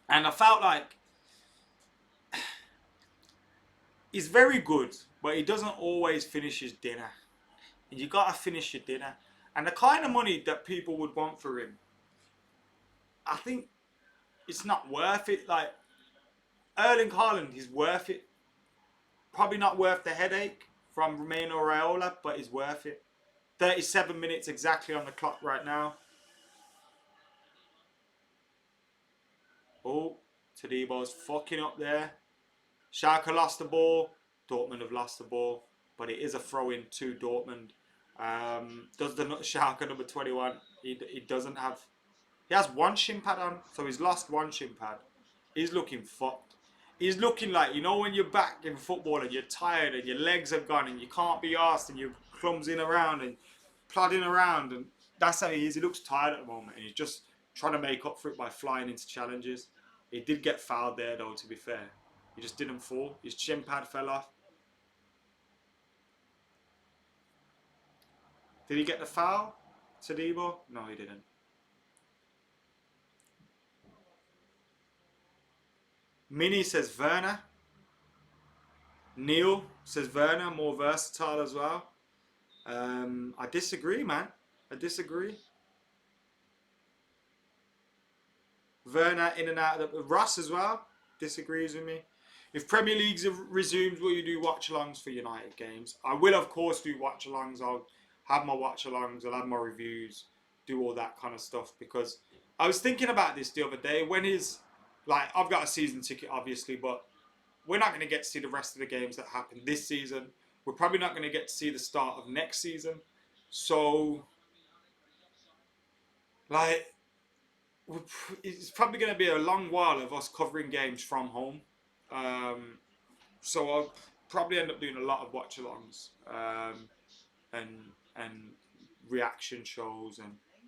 Speaker 1: And I felt like he's very good, but he doesn't always finish his dinner. And you got to finish your dinner. And the kind of money that people would want for him, I think it's not worth it. Like, Erling Haaland is worth it. Probably not worth the headache from Romano Raiola, but it's worth it. 37 minutes exactly on the clock right now. Oh, Todibo's fucking up there. Schalke lost the ball. Dortmund have lost the ball. But it is a throw-in to Dortmund. Does the Schalke number 21, he doesn't have... He has one shin pad on, so he's lost one shin pad. He's looking fucked. He's looking like, you know, when you're back in football and you're tired and your legs have gone and you can't be arsed and you're clumsing around and plodding around, and that's how he is. He looks tired at the moment and he's just trying to make up for it by flying into challenges. He did get fouled there though, to be fair. He just didn't fall. His shin pad fell off. Did he get the foul, Todibo? No, he didn't. Mini says Werner. Neil says Werner, more versatile as well. I disagree, man. I disagree. Werner in and out of the... Ross as well disagrees with me. If Premier Leagues have resumed, will you do watch-alongs for United games? I will, of course, do watch-alongs. I'll have my watch-alongs. I'll have my reviews. Do all that kind of stuff. Because I was thinking about this the other day. When is... Like, I've got a season ticket, obviously, but we're not going to get to see the rest of the games that happen this season. We're probably not going to get to see the start of next season. So, like, it's probably going to be a long while of us covering games from home. So I'll probably end up doing a lot of watch-alongs and reaction shows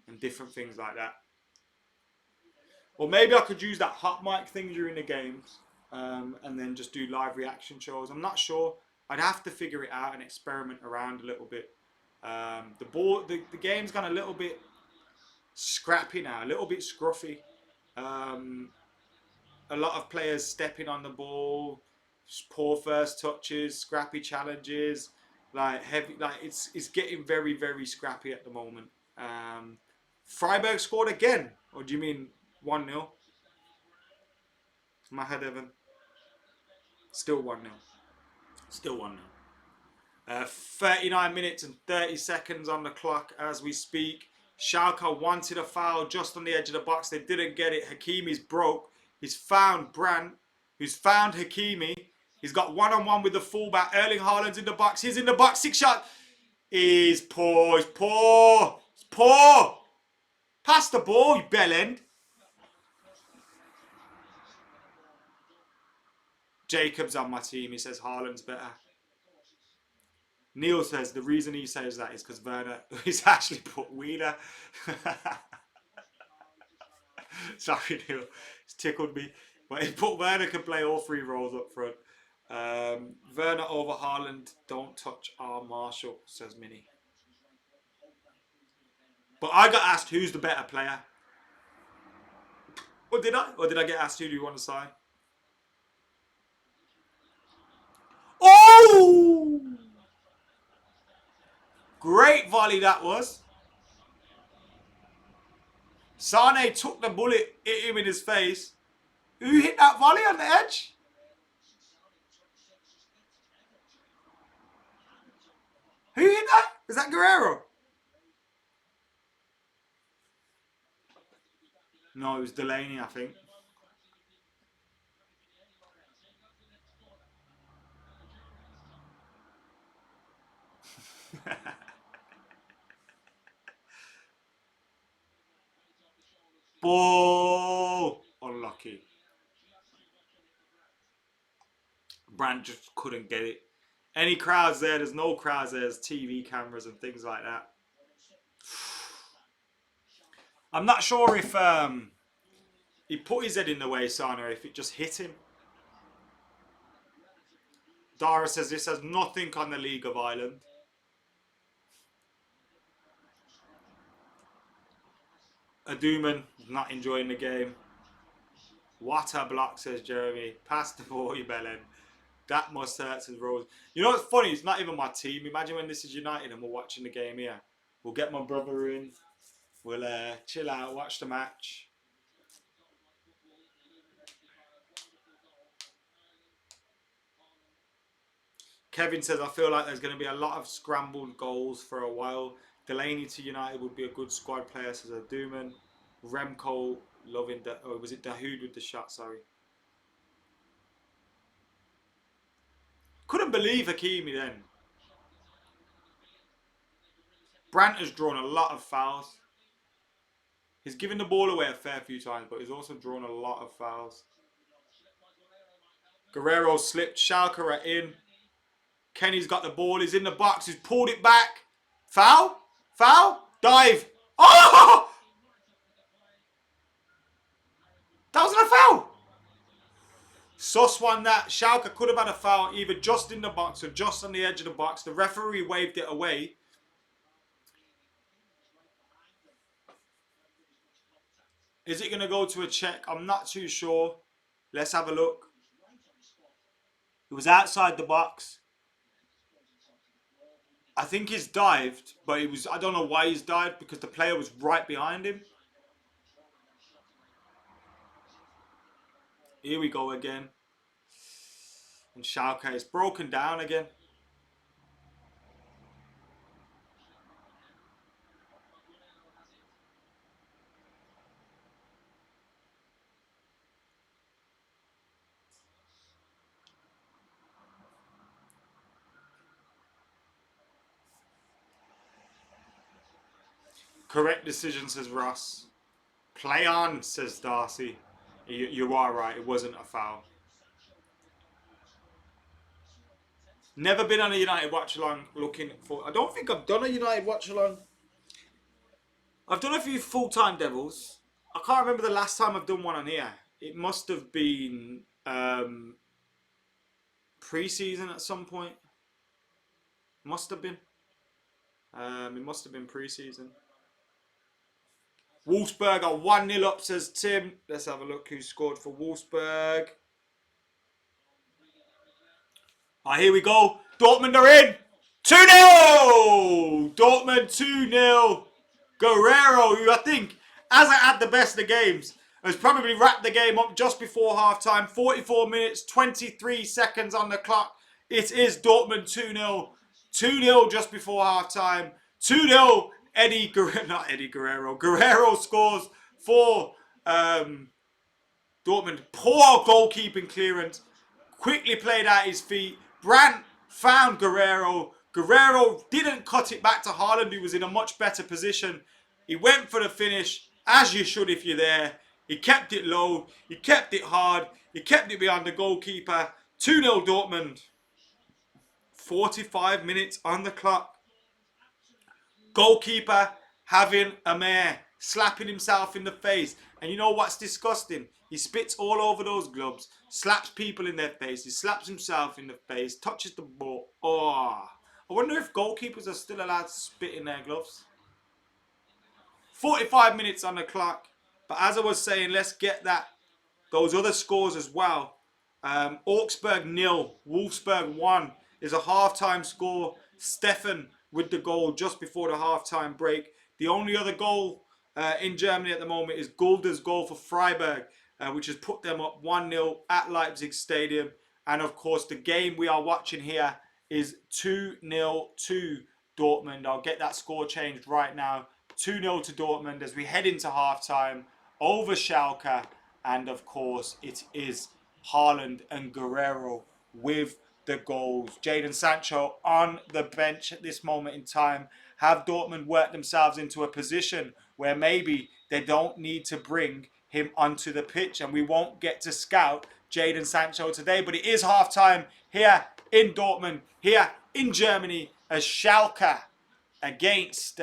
Speaker 1: and different things like that. Or maybe I could use that hot mic thing during the games and then just do live reaction shows. I'm not sure. I'd have to figure it out and experiment around a little bit. The game's gone a little bit scrappy now, a little bit scruffy. A lot of players stepping on the ball, poor first touches, scrappy challenges, like heavy. Like it's getting very, very scrappy at the moment. Freiburg scored again, or do you mean 1-0? Mahad Evan. Still 1-0. Still 1-0. 39 minutes and 30 seconds on the clock as we speak. Schalke wanted a foul just on the edge of the box. They didn't get it. Hakimi's broke. He's found Brandt, who's found Hakimi. He's got one-on-one with the fullback. Erling Haaland's in the box. He's in the box. 6 shot. He's poor. He's poor. He's poor. Pass the ball, you bellend. Jacob's on my team. He says Haaland's better. Neil says the reason he says that is because Werner is actually put Wiener. Sorry, Neil. It's tickled me. But he put Werner can play all three roles up front. Werner over Haaland. Don't touch our Marshall, says Minnie. But I got asked who's the better player. Or did I? Or did I get asked who do you want to sign? Oh! Great volley that was. Sane took the bullet, hit him in his face. Who hit that volley on the edge? Who hit that? Was that Guerrero? No, it was Delaney, I think. Ball! Unlucky. Brandt just couldn't get it. Any crowds there? There's no crowds there. There's TV cameras and things like that. I'm not sure if he put his head in the way, Sana, or if it just hit him. Dara says this has nothing on the League of Ireland. Aduman not enjoying the game. What a block, says Jeremy. Pass the ball, you bellend. That must hurt, says Rose. You know what's funny? It's not even my team. Imagine when this is United and we're watching the game here. We'll get my brother in. We'll chill out, watch the match. Kevin says, I feel like there's going to be a lot of scrambled goals for a while. Delaney to United would be a good squad player, says Aduman. Remco loving that. Oh, was it Dahoud with the shot? Sorry. Couldn't believe Hakimi then. Brandt has drawn a lot of fouls. He's given the ball away a fair few times, but he's also drawn a lot of fouls. Guerrero slipped. Schalke are in. Kenny's got the ball. He's in the box. He's pulled it back. Foul? Foul? Dive. Oh! That wasn't a foul. Sus won that. Schalke could have had a foul either just in the box or just on the edge of the box. The referee waved it away. Is it going to go to a check? I'm not too sure. Let's have a look. It was outside the box. I think he's dived, but it was, I don't know why he's dived, because the player was right behind him. Here we go again. And Schalke is broken down again. Correct decision, says Ross. Play on, says Darcy. You are right, it wasn't a foul. Never been on a United watch along looking for... I don't think I've done a United watch along. I've done a few full-time Devils. I can't remember the last time I've done one on here. It must have been pre-season at some point. Must have been. It must have been pre-season. Wolfsburg are 1-0 up, says Tim. Let's have a look who scored for Wolfsburg. Here we go. Dortmund are in. 2-0. Dortmund 2-0. Guerrero, who I think hasn't had the best of games, has probably wrapped the game up just before half-time. 44 minutes, 23 seconds on the clock. It is Dortmund 2-0. 2-0 just before half-time. 2-0. Not Eddie Guerrero. Guerrero scores for Dortmund. Poor goalkeeping clearance. Quickly played at his feet. Brandt found Guerrero. Guerrero didn't cut it back to Haaland, who was in a much better position. He went for the finish, as you should if you're there. He kept it low. He kept it hard. He kept it behind the goalkeeper. 2-0 Dortmund. 45 minutes on the clock. Goalkeeper having a mare. slapping himself in the face. And you know what's disgusting? He spits all over those gloves, slaps people in their face, he slaps himself in the face, touches the ball. Oh, I wonder if goalkeepers are still allowed to spit in their gloves. 45 minutes on the clock. But as I was saying, let's get those other scores as well. Augsburg 0, Wolfsburg 1 is a half-time score. Stefan with the goal just before the half-time break. The only other goal in Germany at the moment is Gulda's goal for Freiburg, which has put them up 1-0 at Leipzig Stadium. And of course, the game we are watching here is 2-0 to Dortmund. I'll get that score changed right now. 2-0 to Dortmund as we head into half-time over Schalke. And of course, it is Haaland and Guerrero with the goals. Jadon Sancho on the bench at this moment in time. Have Dortmund worked themselves into a position where maybe they don't need to bring him onto the pitch, and we won't get to scout Jadon Sancho today. But it is half-time here in Dortmund, here in Germany, as Schalke against...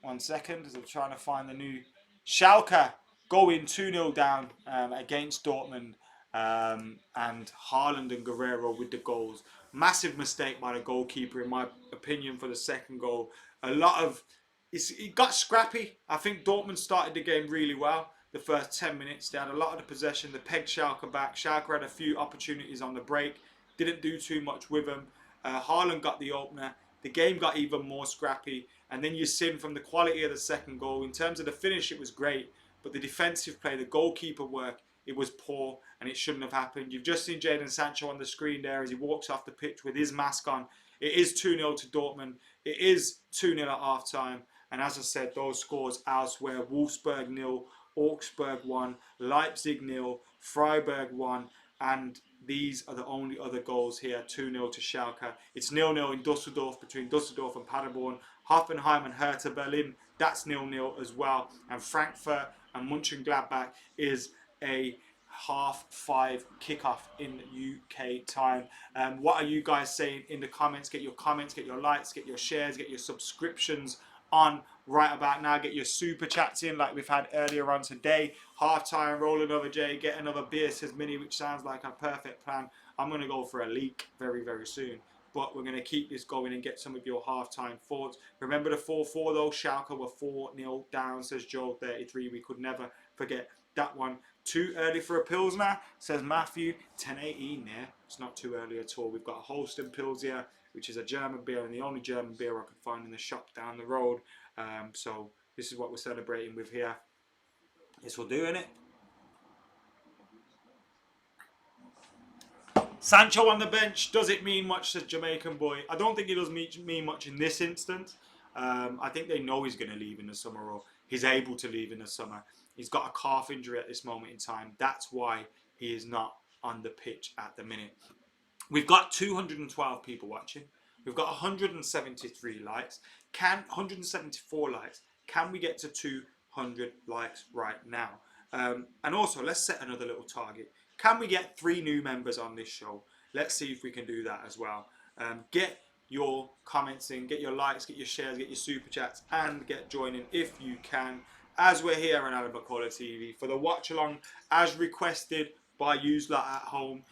Speaker 1: one second, as I'm trying to find the new... Schalke going 2-0 down against Dortmund, and Haaland and Guerrero with the goals. Massive mistake by the goalkeeper, in my opinion, for the second goal. A lot of... It got scrappy. I think Dortmund started the game really well. The first 10 minutes, they had a lot of the possession. They pegged Schalke back. Schalke had a few opportunities on the break. Didn't do too much with them. Haaland got the opener. The game got even more scrappy. And then you see from the quality of the second goal. In terms of the finish, it was great. But the defensive play, the goalkeeper work, it was poor, and it shouldn't have happened. You've just seen Jadon Sancho on the screen there as he walks off the pitch with his mask on. It is 2-0 to Dortmund. It is 2-0 at half-time. And as I said, those scores elsewhere: Wolfsburg 0, Augsburg 1, Leipzig 0, Freiburg 1, and these are the only other goals here. 2-0 to Schalke. It's 0-0 in Dusseldorf, between Dusseldorf and Paderborn. Hoffenheim and Hertha Berlin, that's 0-0 as well. And Frankfurt and Mönchengladbach is a 5:30 kickoff in UK time. What are you guys saying in the comments? Get your comments, get your likes, get your shares, get your subscriptions on right about now. Get your super chats in like we've had earlier on today. Half time, roll another J, get another beer, says Minnie, which sounds like a perfect plan. I'm going to go for a leak very, very soon. But we're going to keep this going and get some of your half-time thoughts. Remember the 4-4 though. Schalke were 4-0 down, says Joel33. We could never forget that one. Too early for a Pilsner, says Matthew. 10:18 there. It's not too early at all. We've got a Holsten Pils here, which is a German beer, and the only German beer I could find in the shop down the road. So this is what we're celebrating with here. This will do, innit? Sancho on the bench, does it mean much, says Jamaican boy? I don't think it does mean much in this instance. I think they know he's going to leave in the summer, or he's able to leave in the summer. He's got a calf injury at this moment in time. That's why he is not on the pitch at the minute. We've got 212 people watching. We've got 173 likes. 174 likes. Can we get to 200 likes right now? And also, let's set another little target. Can we get 3 new members on this show? Let's see if we can do that as well. Get your comments in, get your likes, get your shares, get your super chats, and get joining if you can. As we're here on AdamMcKola TV for the watch along, as requested by you lot at home.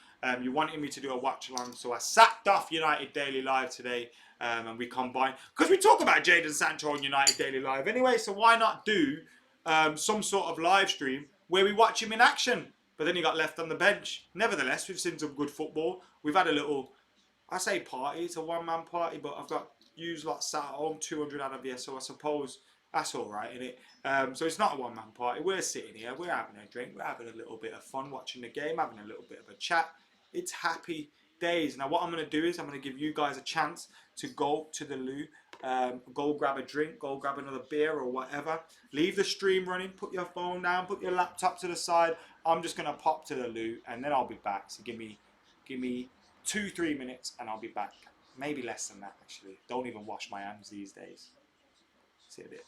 Speaker 1: You wanted me to do a watch along, so I sacked off United Daily Live today, and we combined, because we talk about Jadon Sancho on United Daily Live anyway, so why not do some sort of live stream where we watch him in action? But then he got left on the bench. Nevertheless, we've seen some good football. We've had a little, I say party, it's a one-man party, but I've got yous lot sat at home, 200 out of here, so I suppose that's all right, innit? So it's not a one-man party. We're sitting here, we're having a drink, we're having a little bit of fun watching the game, having a little bit of a chat. It's happy days. Now what I'm going to do is I'm going to give you guys a chance to go to the loo, go grab a drink, go grab another beer or whatever. Leave the stream running, put your phone down, put your laptop to the side. I'm just going to pop to the loo and then I'll be back. So give me 2-3 minutes and I'll be back. Maybe less than that actually. Don't even wash my hands these days. See you a bit.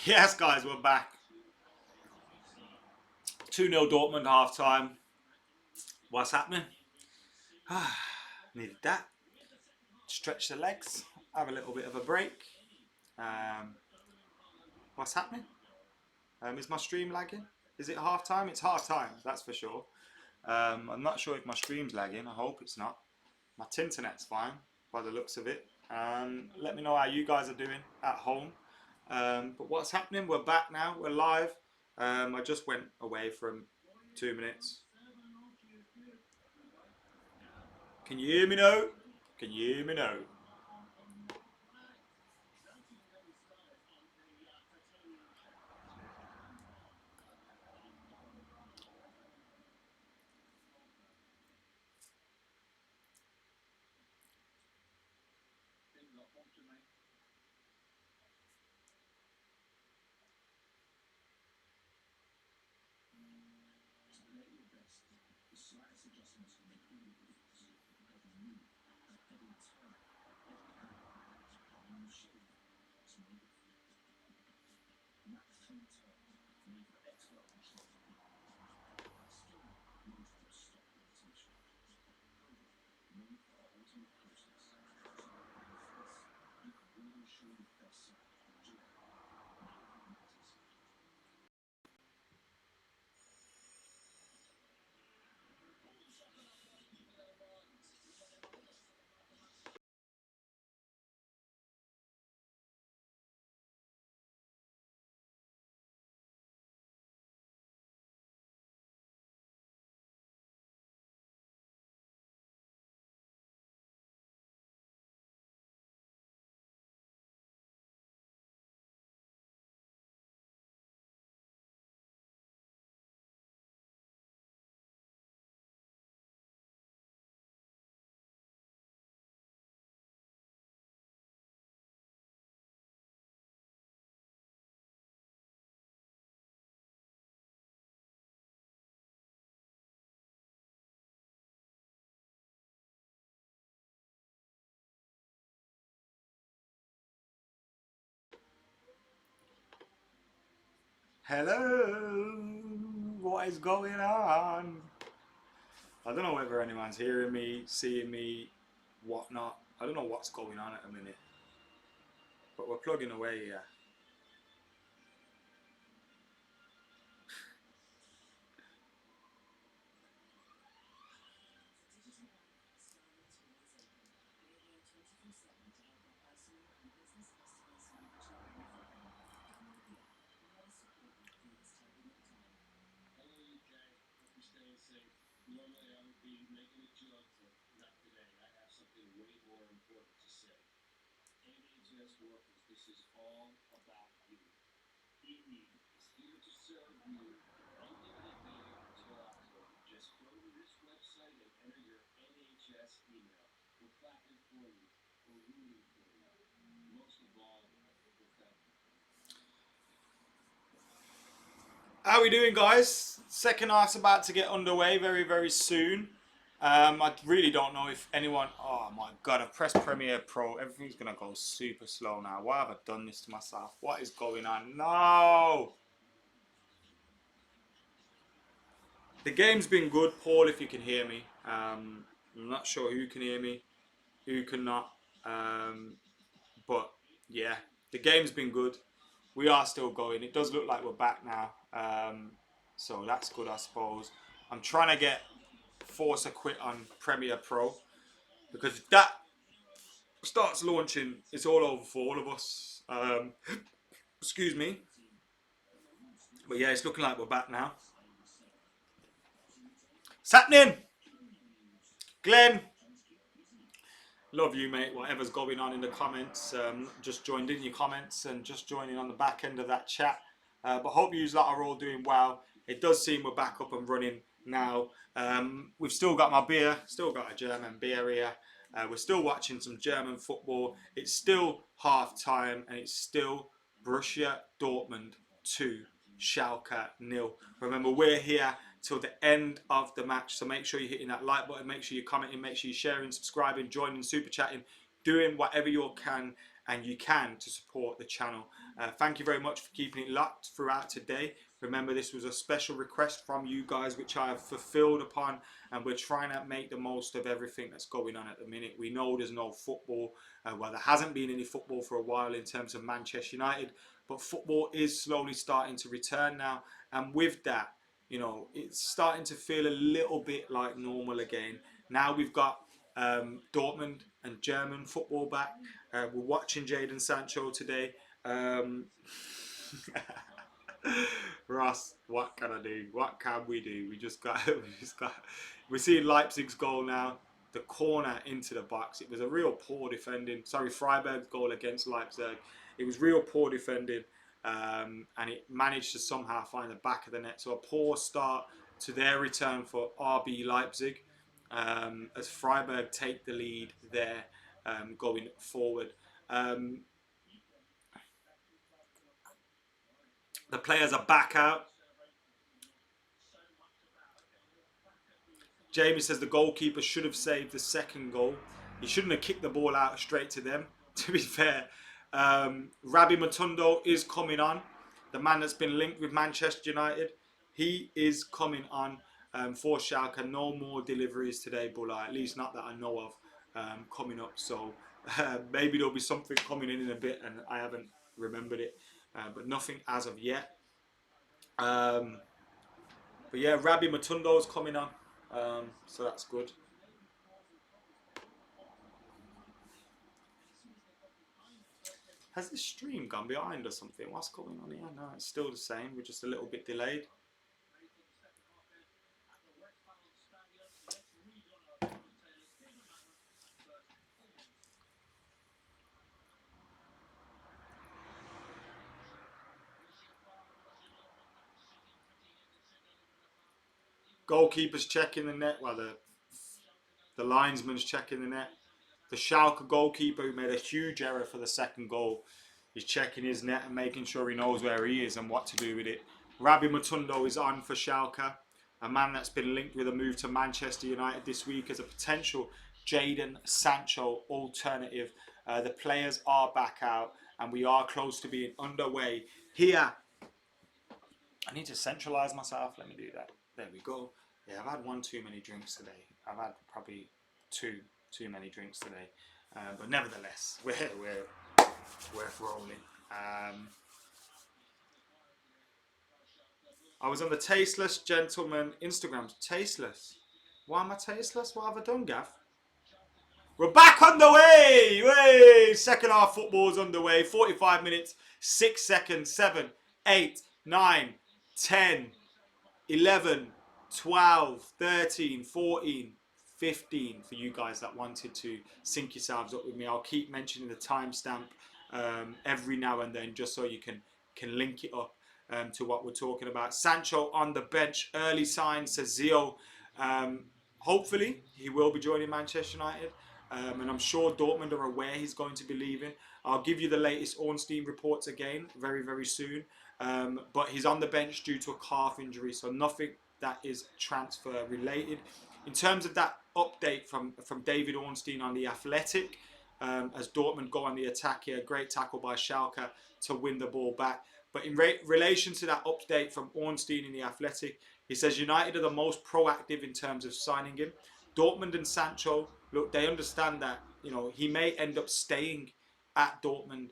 Speaker 1: Yes, guys, we're back. 2-0 Dortmund half time. What's happening? Needed that. Stretch the legs. Have a little bit of a break. What's happening? Is my stream lagging? Is it half time? It's half time, that's for sure. I'm not sure if my stream's lagging. I hope it's not. My internet's fine by the looks of it. Let me know how you guys are doing at home. But what's happening? We're back now. We're live. I just went away from 2 minutes. Can you hear me now? Can you hear me now? Hello, what is going on? I don't know whether anyone's hearing me, seeing me, whatnot. I don't know what's going on at the minute, but we're plugging away here. How are we doing, guys? Second half's about to get underway very, very soon. I really don't know if anyone... Oh my god, I've pressed Premiere Pro. Everything's going to go super slow now. Why have I done this to myself? What is going on? No! The game's been good, Paul, if you can hear me. I'm not sure who can hear me, who cannot. But yeah, the game's been good. We are still going. It does look like we're back now. So that's good, I suppose. I'm trying to get Force a Quit on Premiere Pro, because if that starts launching, it's all over for all of us. Excuse me. But yeah, it's looking like we're back now. What's happening? Glenn, love you, mate. Whatever's going on in the comments, just joined in your comments and just joining on the back end of that chat. But hope you lot are all doing well. It does seem we're back up and running now. We've still got my beer, still got a German beer here. We're still watching some German football. It's still half time and it's still Borussia Dortmund 2, Schalke 0. Remember, we're here till the end of the match, so make sure you're hitting that like button, make sure you're commenting, make sure you're sharing, subscribing, joining, super chatting, doing whatever you can and you can to support the channel. Thank you very much for keeping it locked throughout today. Remember, this was a special request from you guys, which I have fulfilled upon, and we're trying to make the most of everything that's going on at the minute. We know there's no football. Well, there hasn't been any football for a while in terms of Manchester United, but football is slowly starting to return now, and with that, you know, it's starting to feel a little bit like normal again. Now we've got Dortmund and German football back. We're watching Jadon Sancho today. Ross, what can I do? What can we do? We're seeing Leipzig's goal now. The corner into the box. It was a real poor defending. Sorry, Freiburg's goal against Leipzig. It was real poor defending, and it managed to somehow find the back of the net. So a poor start to their return for RB Leipzig, as Freiburg take the lead there, going forward. The players are back out. Jamie says the goalkeeper should have saved the second goal. He shouldn't have kicked the ball out straight to them, to be fair. Rabbi Matondo is coming on. The man that's been linked with Manchester United. He is coming on for Schalke. No more deliveries today, Bulla. At least not that I know of coming up. So maybe there'll be something coming in a bit and I haven't remembered it. But nothing as of yet. But yeah, Rabbi Matundo's coming on, so that's good. Has this stream gone behind or something? What's going on here? No, it's still the same. We're just a little bit delayed. Goalkeeper's checking the net. Well, the linesman's checking the net. The Schalke goalkeeper, who made a huge error for the second goal, is checking his net and making sure he knows where he is and what to do with it. Rabbi Matondo is on for Schalke, a man that's been linked with a move to Manchester United this week as a potential Jadon Sancho alternative. The players are back out and we are close to being underway here. I need to centralise myself. Let me do that. There we go. Yeah, I've had one too many drinks today. I've had probably two too many drinks today. But nevertheless, we're rolling. I was on the Tasteless Gentleman Instagram. Tasteless? Why am I tasteless? What have I done, Gav? We're back on the way! Way! Second half football's underway. 45 minutes, 6 seconds, 7, 8, 9, 10, 11, 12, 13, 14, 15 for you guys that wanted to sync yourselves up with me. I'll keep mentioning the timestamp every now and then just so you can link it up to what we're talking about. Sancho on the bench, early signs, says Zio. Hopefully he will be joining Manchester United, and I'm sure Dortmund are aware he's going to be leaving. I'll give you the latest Ornstein reports again very, very soon. But he's on the bench due to a calf injury, so nothing that is transfer related. In terms of that update from David Ornstein on the Athletic, as Dortmund go on the attack here, great tackle by Schalke to win the ball back. But in relation to that update from Ornstein in the Athletic, he says United are the most proactive in terms of signing him. Dortmund and Sancho, look, they understand that, you know, he may end up staying at Dortmund,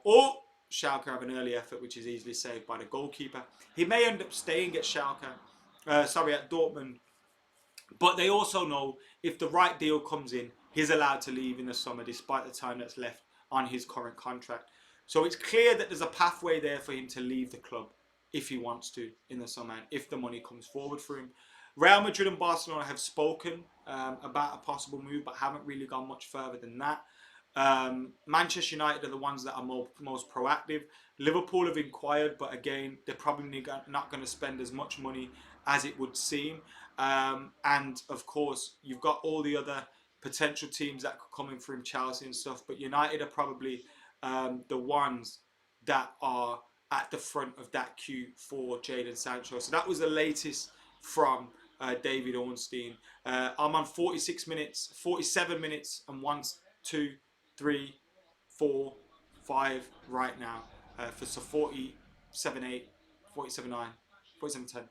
Speaker 1: or Schalke have an early effort which is easily saved by the goalkeeper. He may end up staying at at Dortmund, but they also know if the right deal comes in, he's allowed to leave in the summer despite the time that's left on his current contract. So it's clear that there's a pathway there for him to leave the club if he wants to in the summer, and if the money comes forward for him. Real Madrid and Barcelona have spoken about a possible move, but haven't really gone much further than that. Manchester United are the ones that are most proactive. Liverpool have inquired, but again, they're probably not going to spend as much money as it would seem. And of course, you've got all the other potential teams that could come in from Chelsea and stuff, but United are probably the ones that are at the front of that queue for Jadon Sancho. So that was the latest from David Ornstein. I'm on 47 minutes, and 1, 2, 3, 4, 5 right now for 47.8, 47.9, 47.10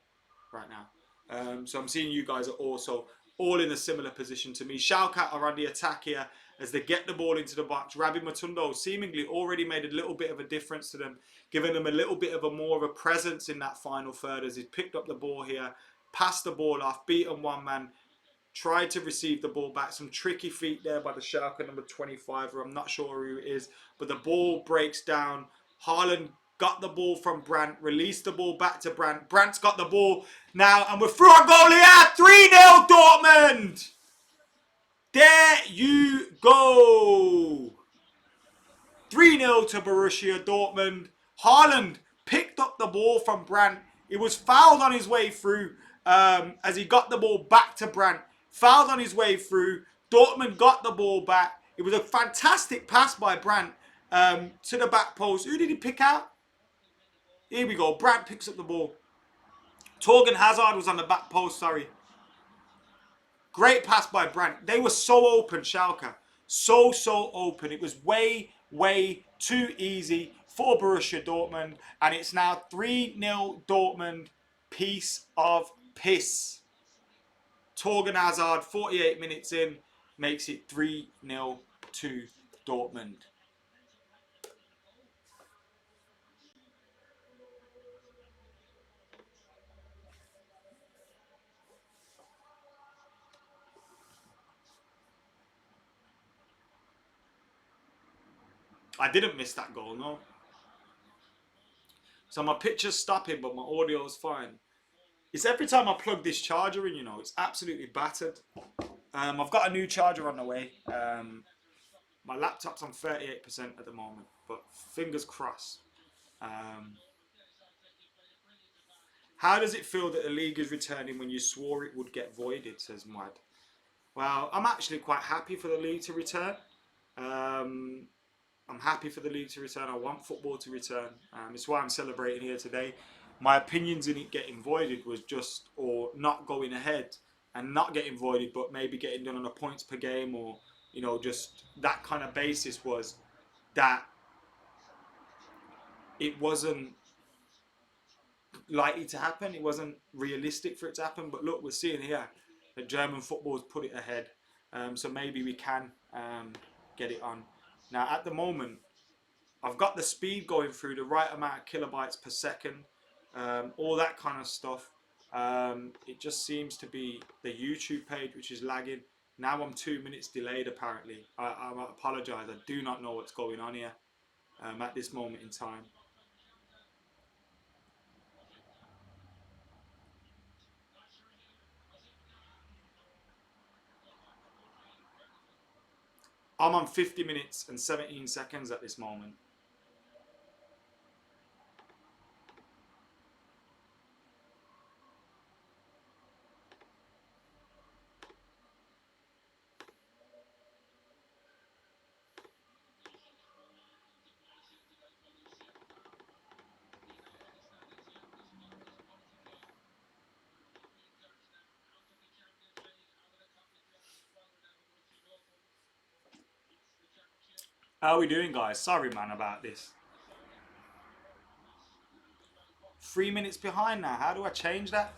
Speaker 1: right now. So I'm seeing you guys are also all in a similar position to me. Schalke are on the attack here as they get the ball into the box. Rabbi Matundo seemingly already made a little bit of a difference to them, giving them a little bit of a more of a presence in that final third as he's picked up the ball here, passed the ball off, beaten one man, tried to receive the ball back. Some tricky feet there by the Schalke number 25, who I'm not sure who it is, but the ball breaks down. Haaland got the ball from Brandt, released the ball back to Brandt. Brandt's got the ball now, and we're through our goal here. 3-0 Dortmund. There you go. 3-0 to Borussia Dortmund. Haaland picked up the ball from Brandt. He was fouled on his way through as he got the ball back to Brandt. Fouled on his way through. Dortmund got the ball back. It was a fantastic pass by Brandt to the back post. Who did he pick out? Here we go. Brandt picks up the ball. Torgan Hazard was on the back post, sorry. Great pass by Brandt. They were so open, Schalke. So open. It was way too easy for Borussia Dortmund. And it's now 3-0 Dortmund. Piece of piss. Torgan Hazard, 48 minutes in, makes it 3-0 to Dortmund. I didn't miss that goal, no. So my picture's stopping, but my audio's fine. It's every time I plug this charger in, you know, it's absolutely battered. I've got a new charger on the way. My laptop's on 38% at the moment, but fingers crossed. How does it feel that the league is returning when you swore it would get voided, says Mwad. Well, I'm actually quite happy for the league to return. I'm happy for the league to return. I want football to return. It's why I'm celebrating here today. My opinions in it getting voided was just, or not going ahead and not getting voided, but maybe getting done on a points per game, or, you know, just that kind of basis, was that it wasn't likely to happen. It wasn't realistic for it to happen. But look, we're seeing here that German football has put it ahead. So maybe we can get it on. Now, at the moment, I've got the speed going through, the right amount of kilobytes per second, all that kind of stuff. It just seems to be the YouTube page which is lagging. Now I'm 2 minutes delayed apparently. I apologise, I do not know what's going on here at this moment in time. I'm on 50 minutes and 17 seconds at this moment. How are we doing, guys? Sorry, man, about this. 3 minutes behind now. How do I change that?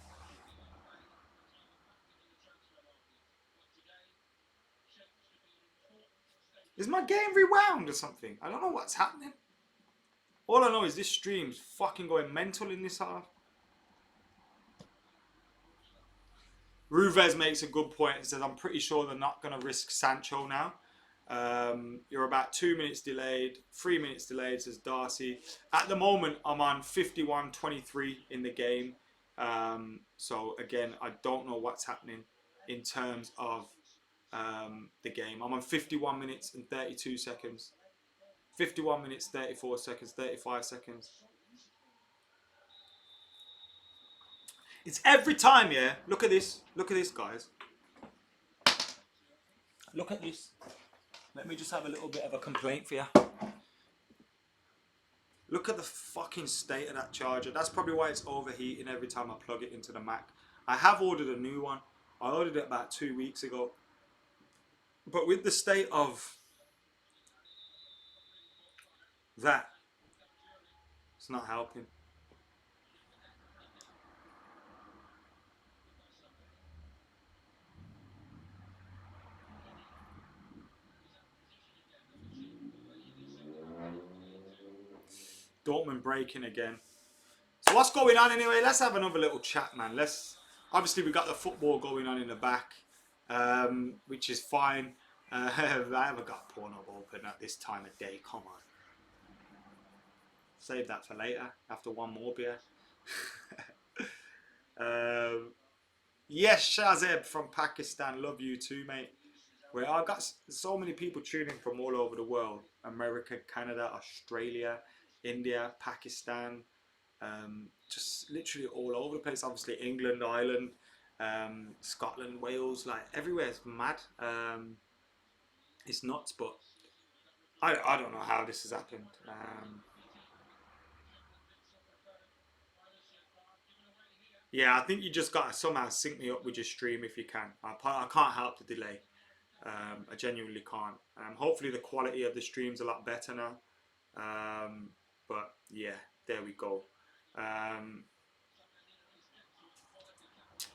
Speaker 1: Is my game rewound or something? I don't know what's happening. All I know is this stream's fucking going mental in this half. Ruvez makes a good point. He says, I'm pretty sure they're not going to risk Sancho now. You're about 2 minutes delayed, 3 minutes delayed, says Darcy. At the moment, I'm on 51-23 in the game. So again, I don't know what's happening in terms of the game. I'm on 51 minutes and 32 seconds. 51 minutes, 34 seconds, 35 seconds. It's every time, yeah. Look at this. Look at this, guys. Look at this. Let me just have a little bit of a complaint for you. Look at the fucking state of that charger. That's probably why it's overheating every time I plug it into the Mac. I have ordered a new one. I ordered it about 2 weeks ago. But with the state of That it's not helping. Dortmund breaking again. So what's going on anyway? Let's have another little chat, man. Let's obviously we got the football going on in the back, which is fine. I haven't got Pornhub open at this time of day. Come on, save that for later after one more beer. Yes, Shazeb from Pakistan, love you too, mate. Where I got so many people tuning from all over the world: America, Canada, Australia, India, Pakistan. Just literally all over the place. Obviously, England, Ireland, Scotland, Wales, like everywhere. It's mad. It's nuts, but I don't know how this has happened. Yeah, I think you just got to somehow sync me up with your stream if you can. I can't help the delay. I genuinely can't. Hopefully, the quality of the stream's a lot better now. But yeah, there we go. Um,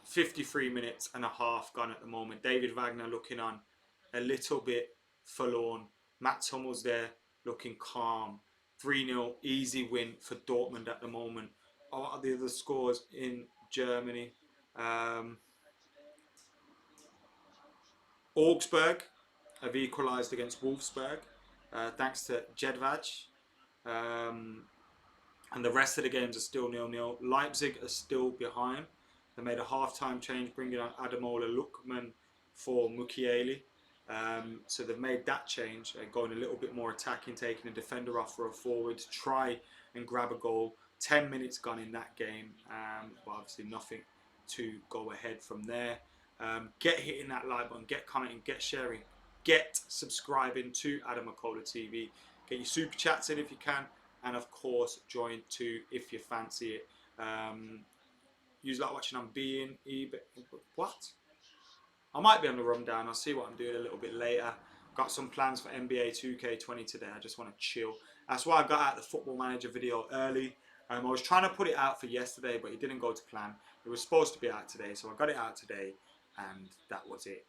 Speaker 1: 53 minutes and a half gone at the moment. David Wagner looking on a little bit forlorn. Matt Hummels there looking calm. 3-0 easy win for Dortmund at the moment. A lot of the other scores in Germany. Um, Augsburg have equalised against Wolfsburg thanks to Jedvaj. Um, and the rest of the games are still 0-0. Leipzig are still behind. They made a half-time change, bringing on AdamMcKola Lookman for Mukiele. So they've made that change, going a little bit more attacking, taking a defender off for a forward to try and grab a goal. 10 minutes gone in that game, but obviously nothing to go ahead from there. Get hitting that like button, get commenting, get sharing, get subscribing to AdamMcKola TV. Get your super chats in if you can, and of course join too if you fancy it. Use like watching on being eBay. What? I might be on the rundown. I'll see what I'm doing a little bit later. Got some plans for NBA 2K20 today. I just want to chill. That's why I got out the Football Manager video early. I was trying to put it out for yesterday, but it didn't go to plan. It was supposed to be out today, so I got it out today, and that was it.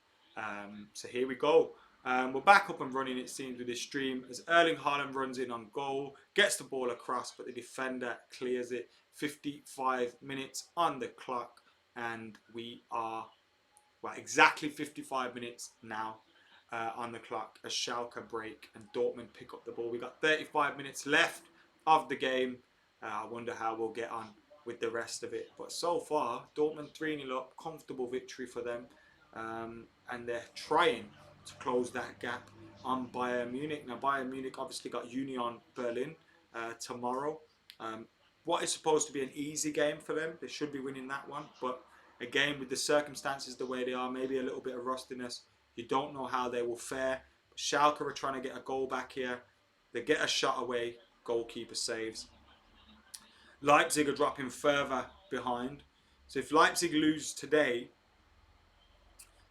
Speaker 1: So here we go. We're back up and running, it seems, with this stream as Erling Haaland runs in on goal, gets the ball across, but the defender clears it. 55 minutes on the clock, and we are exactly 55 minutes now on the clock as Schalke break and Dortmund pick up the ball. We got 35 minutes left of the game. I wonder how we'll get on with the rest of it. But so far, Dortmund 3-0 up, comfortable victory for them. And they're trying to close that gap on Bayern Munich. Now, Bayern Munich obviously got Union Berlin tomorrow. What is supposed to be an easy game for them. They should be winning that one. But again, with the circumstances the way they are, maybe a little bit of rustiness, you don't know how they will fare. But Schalke are trying to get a goal back here. They get a shot away. Goalkeeper saves. Leipzig are dropping further behind. So if Leipzig lose today,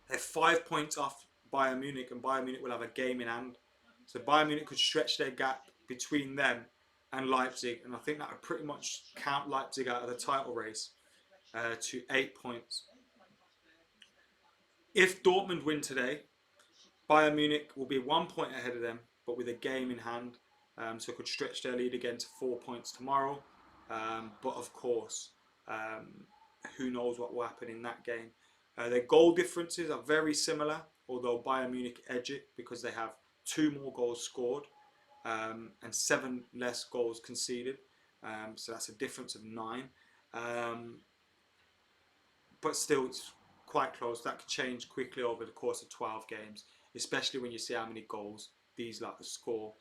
Speaker 1: they're 5 points off Bayern Munich, and Bayern Munich will have a game in hand. So Bayern Munich could stretch their gap between them and Leipzig, and I think that would pretty much count Leipzig out of the title race to 8 points. If Dortmund win today, Bayern Munich will be 1 point ahead of them, but with a game in hand, so could stretch their lead again to 4 points tomorrow. But of course, who knows what will happen in that game. Their goal differences are very similar, although Bayern Munich edge it because they have 2 more goals scored and 7 less goals conceded. So that's a difference of 9. But still, it's quite close. That could change quickly over the course of 12 games, especially when you see how many goals these lot score.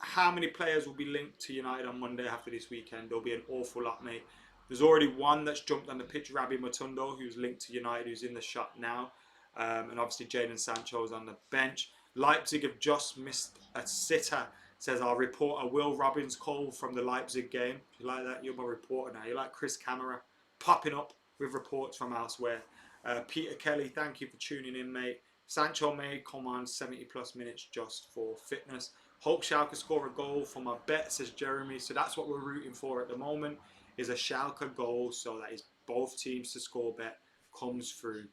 Speaker 1: How many players will be linked to United on Monday after this weekend? There'll be an awful lot, mate. There's already one that's jumped on the pitch, Rabbi Matondo, who's linked to United, who's in the shot now. And obviously Jadon Sancho is on the bench. Leipzig have just missed a sitter, says our reporter Will Robbins Cole from the Leipzig game. If you like that, you're my reporter now. You're like Chris Camera, popping up with reports from elsewhere. Peter Kelly, thank you for tuning in, mate. Sancho may come on 70 plus minutes just for fitness. Hope Schalke score a goal for my bet, says Jeremy. So that's what we're rooting for at the moment, is a Schalke goal. So that is both teams to score bet comes through.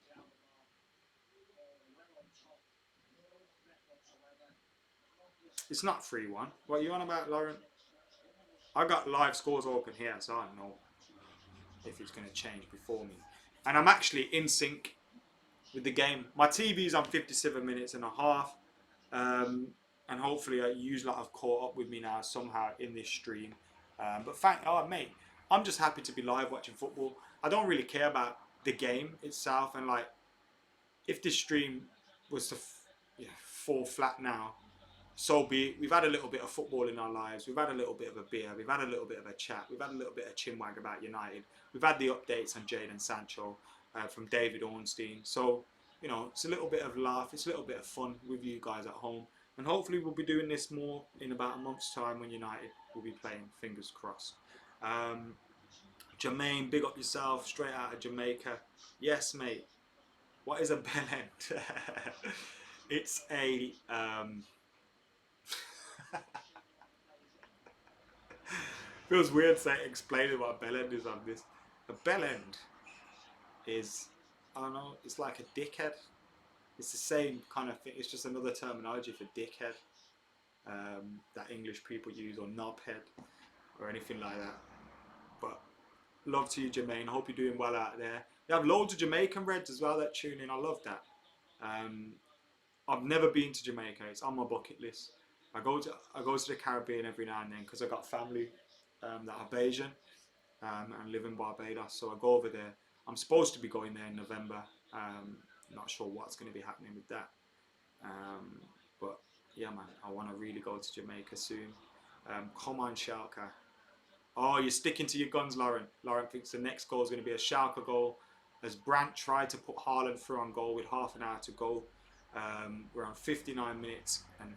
Speaker 1: It's not 3-1. What are you on about, Lauren? I got live scores open here, so I don't know if it's going to change before me. And I'm actually in sync with the game. My TV's on 57 minutes and a half. And hopefully you lot have caught up with me now somehow in this stream. But mate, I'm just happy to be live watching football. I don't really care about the game itself. And like, if this stream was to fall flat now, so be it. We've had a little bit of football in our lives. We've had a little bit of a beer. We've had a little bit of a chat. We've had a little bit of chinwag about United. We've had the updates on Jadon Sancho from David Ornstein. So, you know, it's a little bit of laugh. It's a little bit of fun with you guys at home. And hopefully we'll be doing this more in about a month's time when United will be playing. Fingers crossed. Jermaine, big up yourself. Straight out of Jamaica. Yes, mate. What is a bell end? It's a... feels weird explaining what a bell end is on this. A bell end is, I don't know, it's like a dickhead. It's the same kind of thing. It's just another terminology for dickhead that English people use, or knobhead, or anything like that. But love to you, Jermaine. I hope you're doing well out there. You have loads of Jamaican Reds as well that tune in. I love that. I've never been to Jamaica. It's on my bucket list. I go to the Caribbean every now and then because I got family that are Bayesian and live in Barbados. So I go over there. I'm supposed to be going there in November. Not sure what's going to be happening with that. But yeah, man, I want to really go to Jamaica soon. Come on, Schalke. Oh, you're sticking to your guns, Lauren. Lauren thinks the next goal is going to be a Schalke goal, as Brandt tried to put Haaland through on goal with half an hour to go. We're on 59 minutes and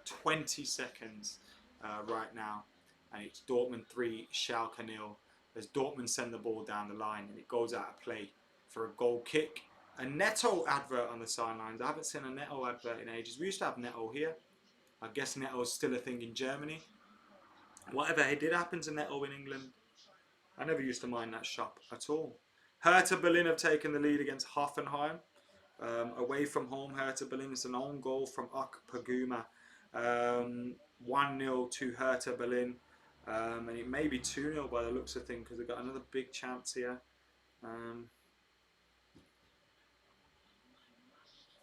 Speaker 1: 20 seconds right now, and it's Dortmund 3, Schalke 0, as Dortmund send the ball down the line and it goes out of play for a goal kick. A Neto advert on the sidelines. I haven't seen a Neto advert in ages. We used to have Neto here. I guess Neto is still a thing in Germany. Whatever did happen to Neto in England, I never used to mind that shop at all. Hertha Berlin have taken the lead against Hoffenheim. Away from home, Hertha Berlin is an own goal from Paguma. 1-0 to Hertha Berlin. And it may be 2-0 by the looks of things, because they've got another big chance here.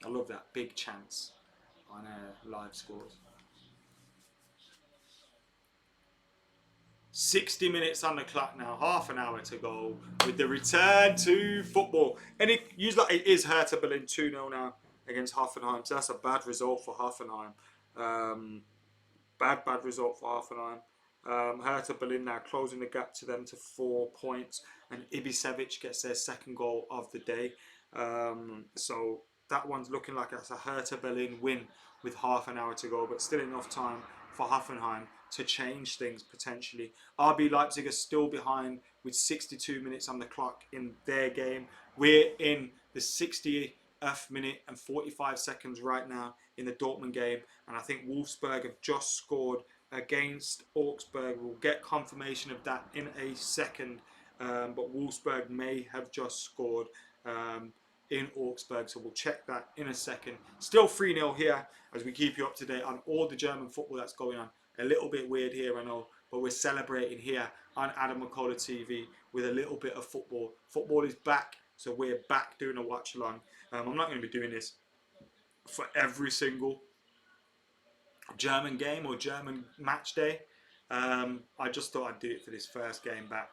Speaker 1: I love that big chance on live scores. 60 minutes on the clock now, half an hour to go with the return to football. And it is Hertha Berlin 2-0 now against Hoffenheim. So that's a bad result for Hoffenheim. Bad result for Hoffenheim. Hertha Berlin now closing the gap to them to 4 points. And Ibisevic gets their second goal of the day. So that one's looking like it's a Hertha Berlin win with half an hour to go. But still enough time for Hoffenheim to change things potentially. RB Leipzig are still behind with 62 minutes on the clock in their game. We're in the 60th minute and 45 seconds right now in the Dortmund game, and I think Wolfsburg have just scored against Augsburg. We'll get confirmation of that in a second, but Wolfsburg may have just scored in Augsburg, so we'll check that in a second. Still 3-0 here as we keep you up to date on all the German football that's going on. A little bit weird here, I know, but we're celebrating here on AdamMcKola TV with a little bit of football. Football is back, so we're back doing a watch along. I'm not going to be doing this for every single German game or German match day. I just thought I'd do it for this first game back.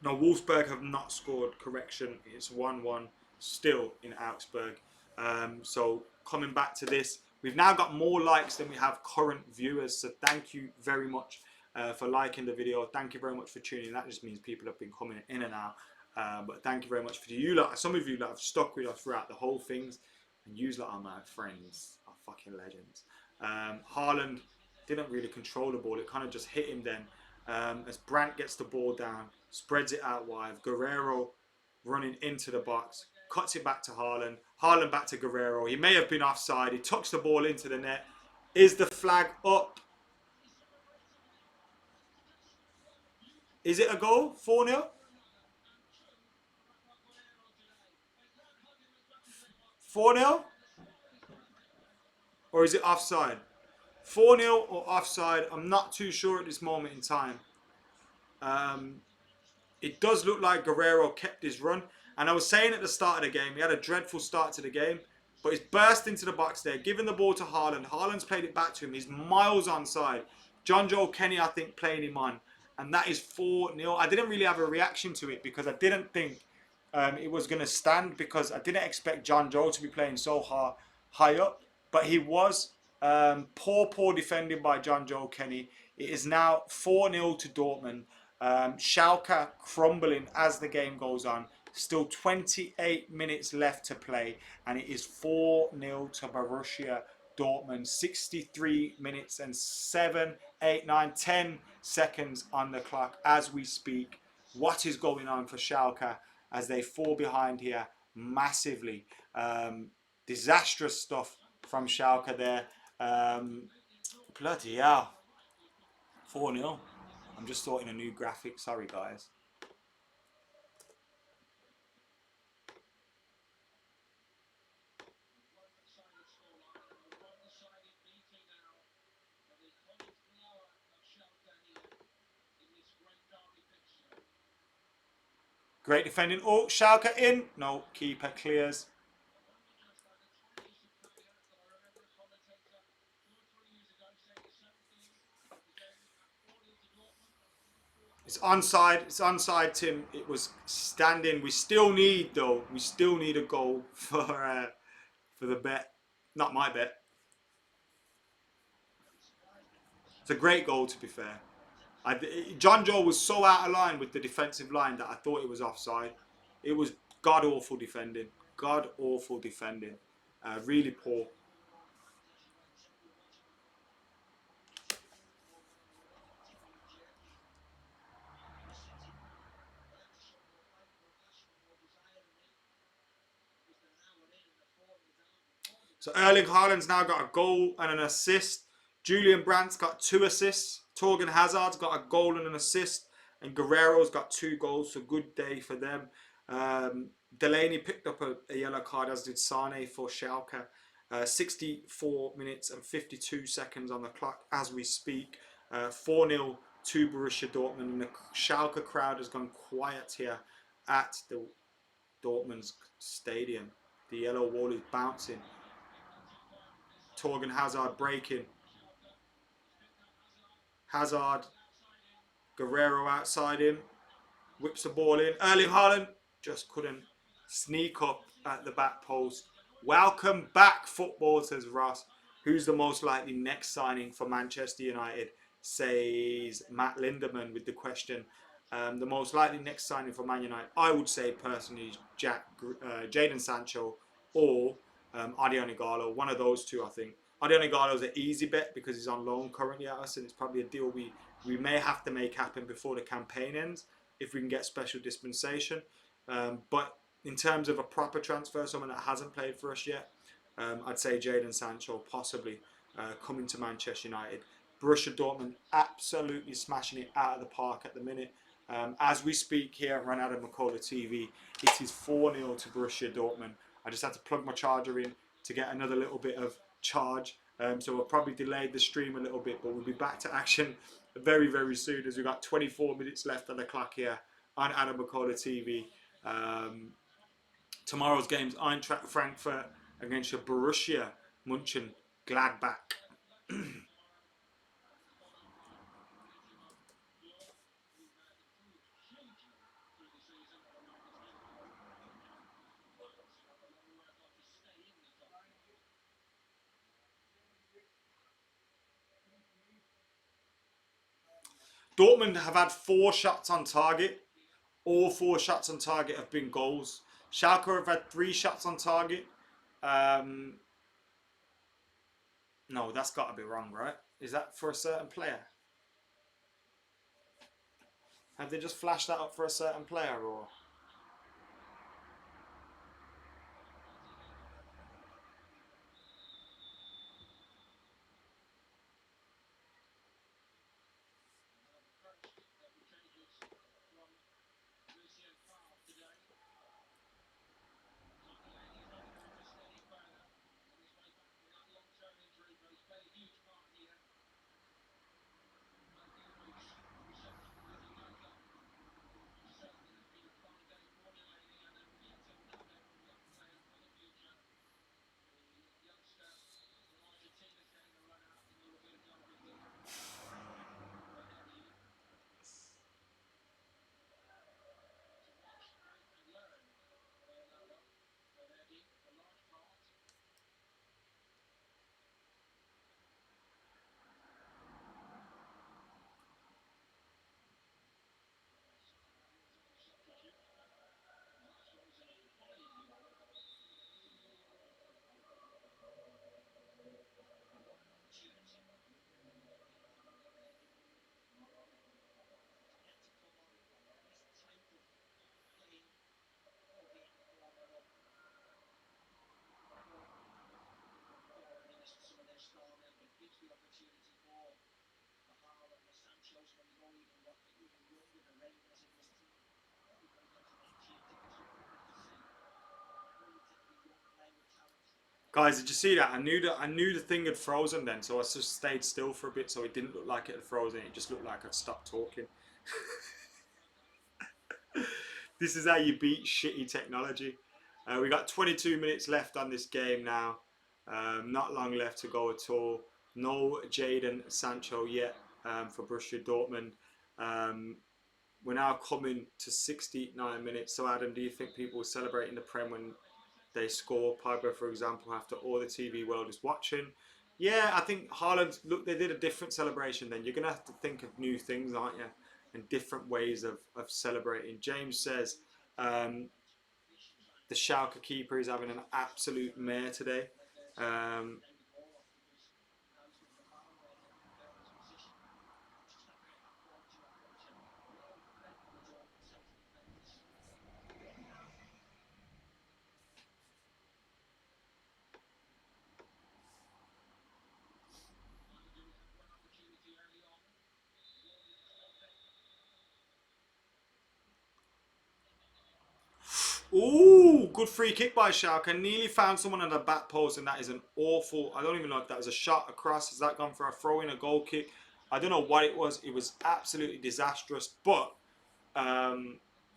Speaker 1: No, Wolfsburg have not scored. Correction, it's 1-1 still in Augsburg. So coming back to this, we've now got more likes than we have current viewers. So thank you very much for liking the video. Thank you very much for tuning in. That just means people have been coming in and out. But thank you very much for you lot. Some of you that have stuck with us throughout the whole things, and you lot are my friends, are fucking legends. Haaland didn't really control the ball. It kind of just hit him then. As Brandt gets the ball down, spreads it out wide. Guerrero running into the box. cuts it back to Haaland. Haaland back to Guerrero. He may have been offside. He tucks the ball into the net. Is the flag up? Is it a goal? 4-0? 4-0? Or is it offside? 4-0 or offside? I'm not too sure at this moment in time. It does look like Guerrero kept his run. And I was saying at the start of the game, he had a dreadful start to the game. But he's burst into the box there, giving the ball to Haaland. Haaland's played it back to him. He's miles onside. John Joe Kenny, I think, playing him on. And that is 4-0. I didn't really have a reaction to it because I didn't think it was going to stand, because I didn't expect John Joe to be playing so high up. But he was. Poor defending by John Joe Kenny. It is now 4-0 to Dortmund. Schalke crumbling as the game goes on. Still 28 minutes left to play, and it is 4-0 to Borussia Dortmund. 63 minutes and 7, 8, 9, 10 seconds on the clock as we speak. What is going on for Schalke as they fall behind here massively? Disastrous stuff from Schalke there. Bloody hell. 4-0. I'm just sorting a new graphic. Sorry, guys. Great defending. Oh, Schalke in. No, keeper clears. It's onside. It's onside, Tim. It was standing. We still need, though. We still need a goal for the bet. Not my bet. It's a great goal, to be fair. John Joe was so out of line with the defensive line that I thought it was offside. It was god awful defending. God awful defending. Really poor. So Erling Haaland's now got a goal and an assist. Julian Brandt's got 2 assists. Torgan Hazard's got a goal and an assist. And Guerrero's got 2 goals. So good day for them. Delaney picked up a yellow card, as did Sane for Schalke. 64 minutes and 52 seconds on the clock as we speak. 4-0 to Borussia Dortmund. And the Schalke crowd has gone quiet here at the Dortmund's stadium. The yellow wall is bouncing. Torgan Hazard breaking. Hazard. Guerrero outside him. Whips the ball in. Erling Haaland just couldn't sneak up at the back post. Welcome back, football, says Ross. Who's the most likely next signing for Manchester United? Says Matt Lindemann with the question. The most likely next signing for Man United, I would say personally, is Jadon Sancho or Odion Igalo. One of those two, I think. Odion Igalo is an easy bet because he's on loan currently at us, and it's probably a deal we may have to make happen before the campaign ends if we can get special dispensation. But in terms of a proper transfer, someone that hasn't played for us yet, I'd say Jadon Sancho possibly coming to Manchester United. Borussia Dortmund absolutely smashing it out of the park at the minute. As we speak here on AdamMcKola TV, it is 4-0 to Borussia Dortmund. I just had to plug my charger in to get another little bit of charge. So we'll probably delay the stream a little bit, but we'll be back to action very, very soon, as we've got 24 minutes left on the clock here on AdamMcKola TV. Tomorrow's game's Eintracht Frankfurt against your Borussia Mönchengladbach. Dortmund have had 4 shots on target. All 4 shots on target have been goals. Schalke have had 3 shots on target. No, that's got to be wrong, right? Is that for a certain player? Have they just flashed that up for a certain player, or? Guys, did you see that? I knew the thing had frozen then, so I just stayed still for a bit, so it didn't look like it had frozen. It just looked like I'd stopped talking. This is how you beat shitty technology. We got 22 minutes left on this game now. Not long left to go at all. No Jadon Sancho yet for Borussia Dortmund. We're now coming to 69 minutes. So, Adam, do you think people will celebrate in the Prem when they score? Piper, for example, after all the TV world is watching. Yeah, I think Haaland, look, they did a different celebration then. You're going to have to think of new things, aren't you? And different ways of celebrating. James says the Schalke keeper is having an absolute mare today. Um, Ooh, good free kick by Schalke. Nearly found someone on the back post, and that is an awful. I don't even know if that was a shot across. Has that gone for a throw in, a goal kick? I don't know what it was. It was absolutely disastrous, but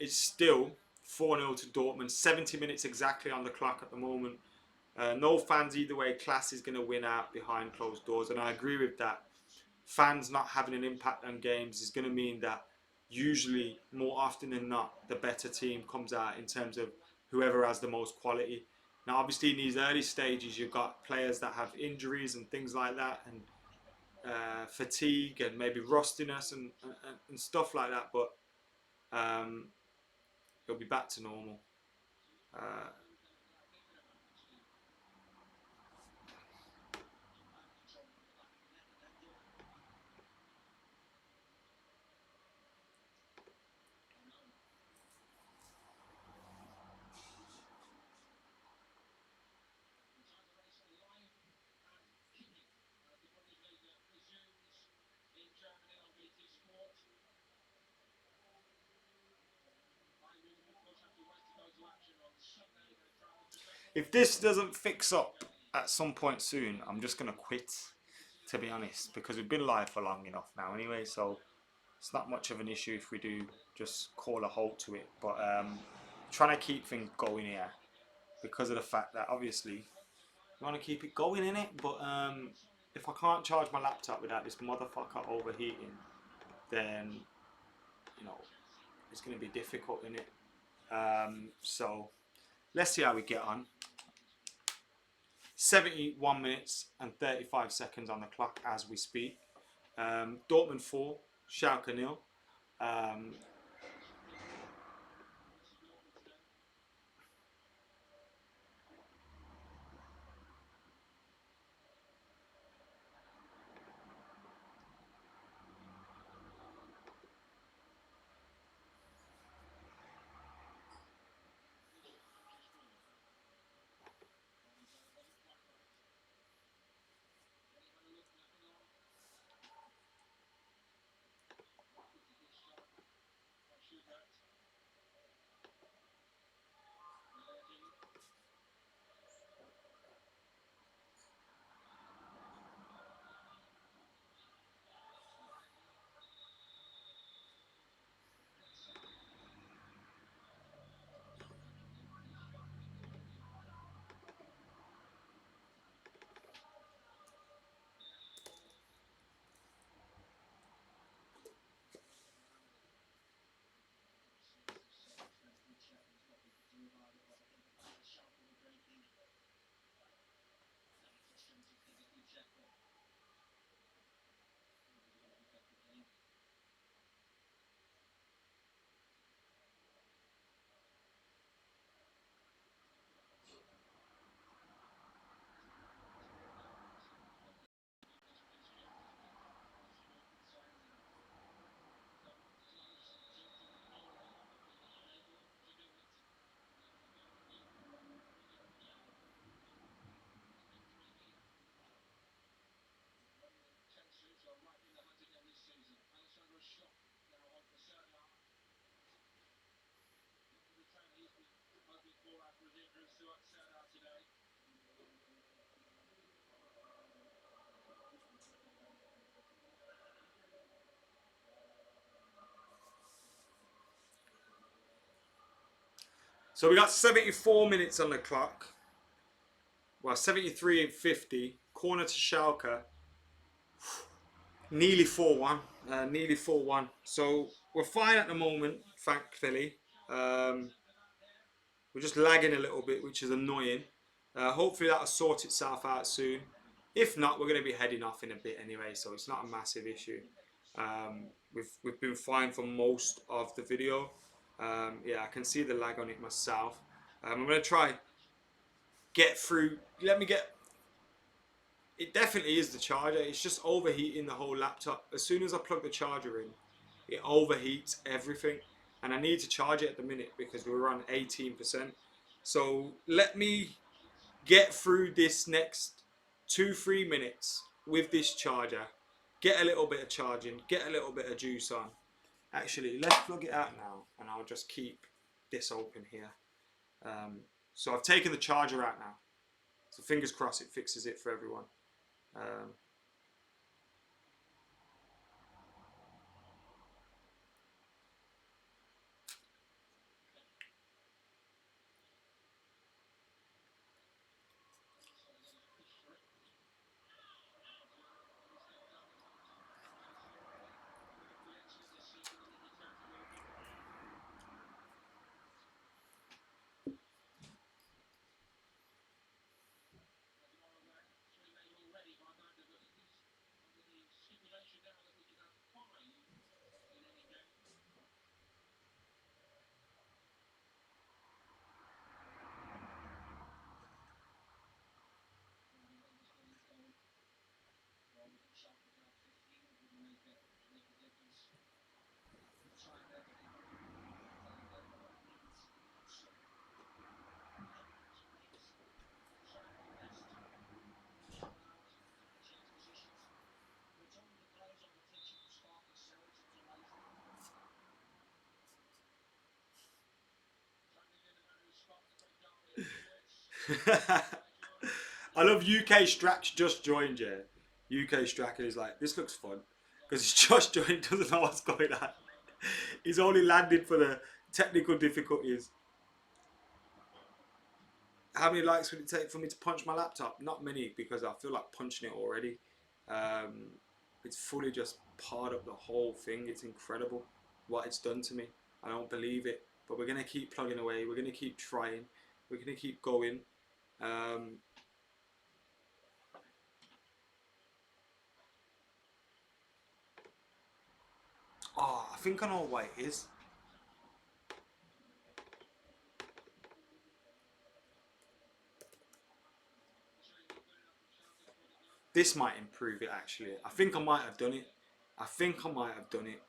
Speaker 1: it's still 4-0 to Dortmund. 70 minutes exactly on the clock at the moment. No fans either way. Class is going to win out behind closed doors, and I agree with that. Fans not having an impact on games is going to mean that usually, more often than not, the better team comes out in terms of whoever has the most quality. Now, obviously, in these early stages, you've got players that have injuries and things like that, and fatigue and maybe rustiness and stuff like that. But um, it'll be back to normal. Uh, if this doesn't fix up at some point soon, I'm just gonna quit. To be honest, because we've been live for long enough now anyway, so it's not much of an issue if we do just call a halt to it. But trying to keep things going here because of the fact that obviously you want to keep it going in it. But if I can't charge my laptop without this motherfucker overheating, then you know it's going to be difficult in it. So let's see how we get on. 71 minutes and 35 seconds on the clock as we speak. Dortmund 4, Schalke 0. Um, So we got 74 minutes on the clock. Well, 73 and 50. Corner to Schalke. Nearly 4-1. Nearly 4-1. So we're fine at the moment, thankfully. We're just lagging a little bit, which is annoying. Hopefully that'll sort itself out soon. If not, we're going to be heading off in a bit anyway, so it's not a massive issue. We've been fine for most of the video. Yeah, I can see the lag on it myself. I'm going to try get through. Let me get. It definitely is the charger. It's just overheating the whole laptop. As soon as I plug the charger in, it overheats everything, and I need to charge it at the minute because we're on 18%. So let me get through this next 2-3 minutes with this charger, get a little bit of charging, get a little bit of juice on. Actually, let's plug it out now, and I'll just keep this open here. So I've taken the charger out now, so fingers crossed it fixes it for everyone. I love UK Strax just joined, yeah. UK Stracker is like, this looks fun. Because he's just joined, doesn't know what's going on. He's only landed for the technical difficulties. How many likes would it take for me to punch my laptop? Not many, because I feel like punching it already. It's fully just parred up the whole thing. It's incredible what it's done to me. I don't believe it. But we're going to keep plugging away. We're going to keep trying. We're going to keep going. Oh, I think I know what it is. This might improve it actually. I think I might have done it. I think I might have done it.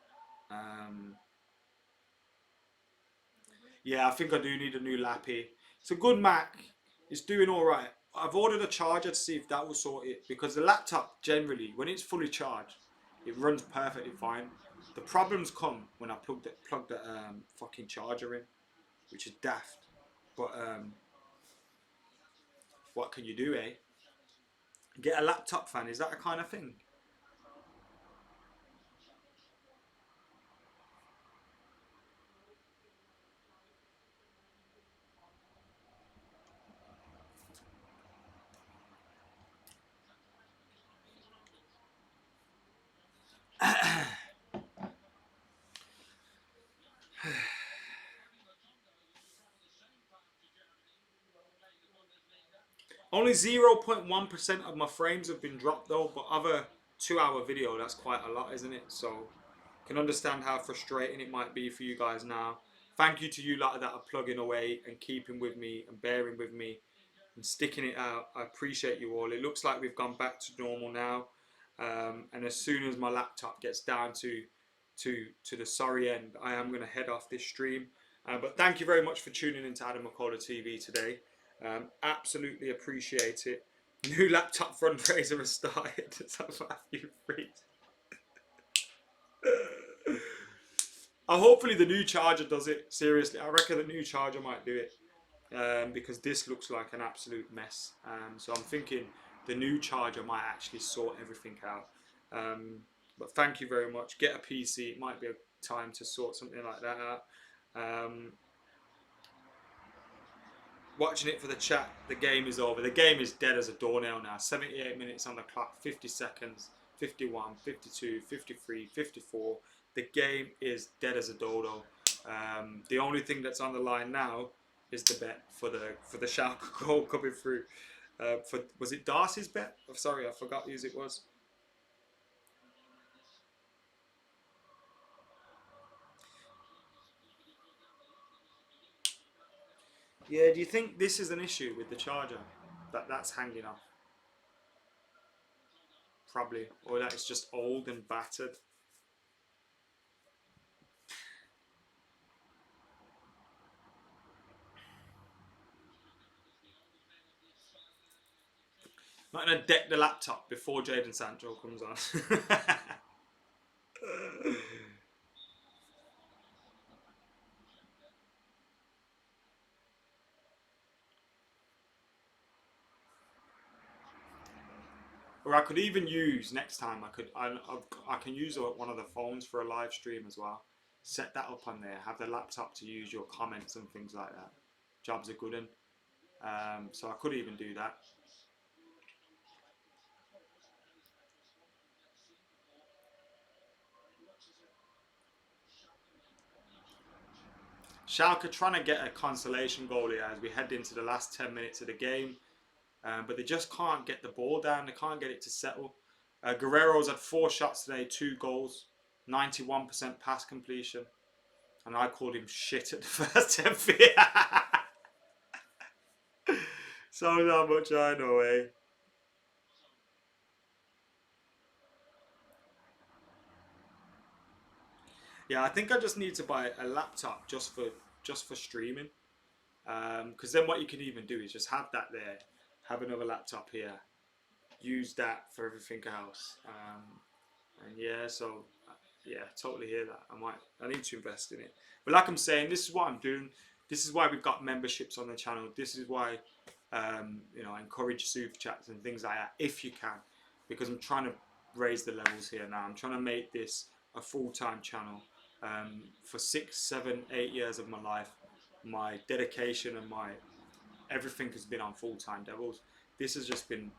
Speaker 1: Yeah, I think I do need a new lappy. It's a good Mac. It's doing all right. I've ordered a charger to see if that will sort it, because the laptop generally, when it's fully charged, it runs perfectly fine. The problems come when I plug the fucking charger in, which is daft. But what can you do, eh? Get a laptop fan. Is that a kind of thing? Only 0.1% of my frames have been dropped though, but other 2-hour video, that's quite a lot, isn't it? So I can understand how frustrating it might be for you guys now. Thank you to you lot that are plugging away and keeping with me and bearing with me and sticking it out. I appreciate you all. It looks like we've gone back to normal now. And as soon as my laptop gets down to the sorry end, I am going to head off this stream. But thank you very much for tuning into AdamMcKola TV today. Absolutely appreciate it. New laptop fundraiser has started. So Matthew Freeze. Hopefully the new charger does it. Seriously, I reckon the new charger might do it. Because this looks like an absolute mess. So I'm thinking the new charger might actually sort everything out. But thank you very much. Get a PC. It might be a time to sort something like that out. Watching it for the chat. The game is over. The game is dead as a doornail now. 78 minutes on the clock, 50 seconds, 51, 52, 53, 54. The game is dead as a dodo. The only thing that's on the line now is the bet for the Schalke goal coming through. Was it Darcy's bet? Oh, sorry, I forgot whose it was. Yeah, do you think this is an issue with the charger? That's hanging off? Probably. Or that it's just old and battered. I'm not going to deck the laptop before Jadon Sancho comes on. Or I could even use next time. I can use one of the phones for a live stream as well. Set that up on there. Have the laptop to use your comments and things like that. Jobs are good, so I could even do that. Schalke trying to get a consolation goal here as we head into the last 10 minutes of the game. But they just can't get the ball down. They can't get it to settle. Guerrero's had 4 shots today, 2 goals, 91% pass completion. And I called him shit at the first 10 feet. So not much I know, eh? Yeah, I think I just need to buy a laptop just for streaming. Because then what you can even do is just have that there, have another laptop here, use that for everything else. And yeah, so yeah, totally hear that. I need to invest in it. But like I'm saying, this is what I'm doing. This is why we've got memberships on the channel. This is why I encourage super chats and things like that if you can, because I'm trying to raise the levels here now. I'm trying to make this a full-time channel. For 6, 7, 8 years of my life, my dedication and my everything has been on full-time Devils. This has just been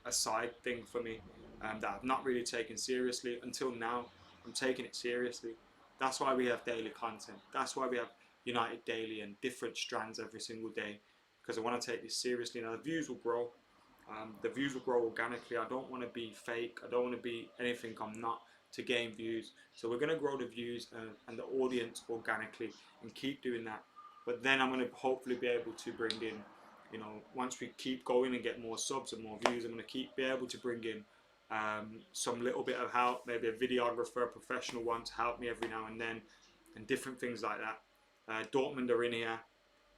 Speaker 1: a side thing for me that I've not really taken seriously until now. I'm taking it seriously. That's why we have daily content. That's why we have United Daily and different strands every single day, because I want to take this seriously. Now the views will grow. The views will grow organically. I don't want to be fake. I don't want to be anything I'm not to gain views. So we're going to grow the views and the audience organically and keep doing that. But then I'm going to hopefully be able to bring in, once we keep going and get more subs and more views, I'm going to be able to bring in some little bit of help, maybe a videographer, a professional one to help me every now and then, and different things like that. Dortmund are in here.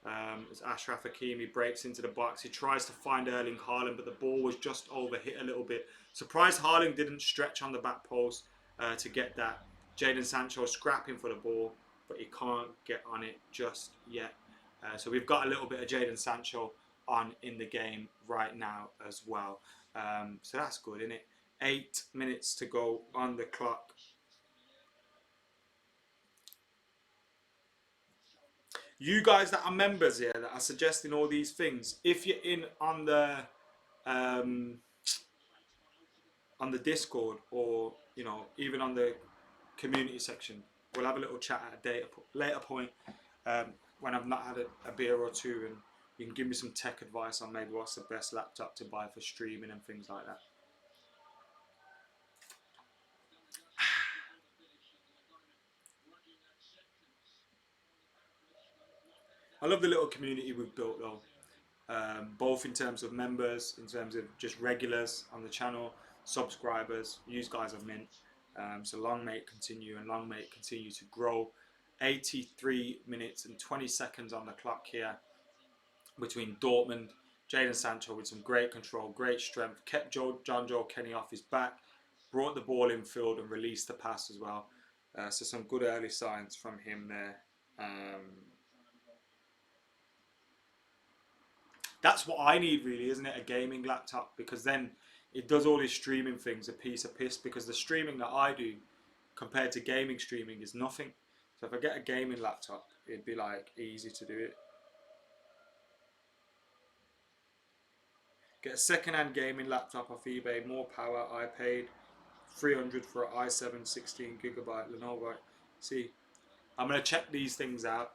Speaker 1: As Ashraf Hakimi breaks into the box, he tries to find Erling Haaland, but the ball was just overhit a little bit. Surprised Haaland didn't stretch on the back post to get that. Jadon Sancho scrapping for the ball, but he can't get on it just yet. So we've got a little bit of Jadon Sancho on in the game right now as well. So that's good, isn't it? 8 minutes to go on the clock. You guys that are members here that are suggesting all these things, if you're in um, on the Discord, or even on the community section, we'll have a little chat at a later point when I've not had a beer or two, and you can give me some tech advice on maybe what's the best laptop to buy for streaming and things like that. I love the little community we've built though. Both in terms of members, in terms of just regulars on the channel, subscribers. You guys have mint. So long may it continue, and long may it continue to grow. 83 minutes and 20 seconds on the clock here between Dortmund. Jadon Sancho with some great control, great strength, kept John Joe Kenny off his back, brought the ball in field and released the pass as well. So some good early signs from him there. That's what I need really, isn't it? A gaming laptop, because then it does all these streaming things a piece of piss, because the streaming that I do compared to gaming streaming is nothing. So if I get a gaming laptop, it'd be like easy to do it. Get a second-hand gaming laptop off eBay. More power. I paid $300 for an i7 16GB Lenovo. See, I'm gonna check these things out.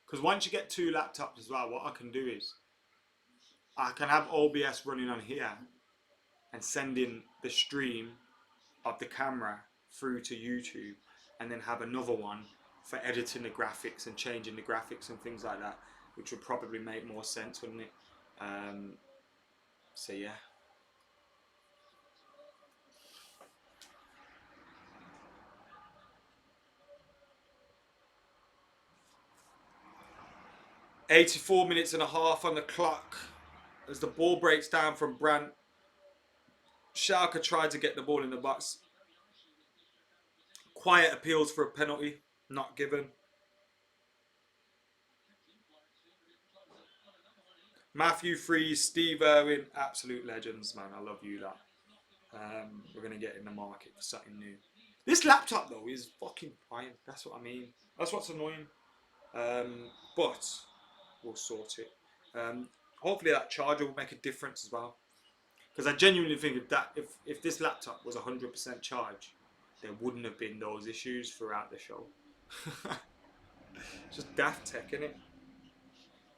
Speaker 1: Because once you get 2 laptops as well, what I can do is I can have OBS running on here and sending the stream of the camera through to YouTube, and then have another one for editing the graphics and changing the graphics and things like that, which would probably make more sense, wouldn't it? So yeah. .84 minutes and a half on the clock as the ball breaks down from Brandt. Schalke tried to get the ball in the box. Quiet appeals for a penalty, not given. Matthew Freeze, Steve Irwin, absolute legends, man. I love you, lot. We're going to get in the market for something new. This laptop, though, is fucking fine. That's what I mean. That's what's annoying. But we'll sort it. Hopefully that charger will make a difference as well. Because I genuinely think that if this laptop was 100% charged, there wouldn't have been those issues throughout the show. Just daft tech, innit?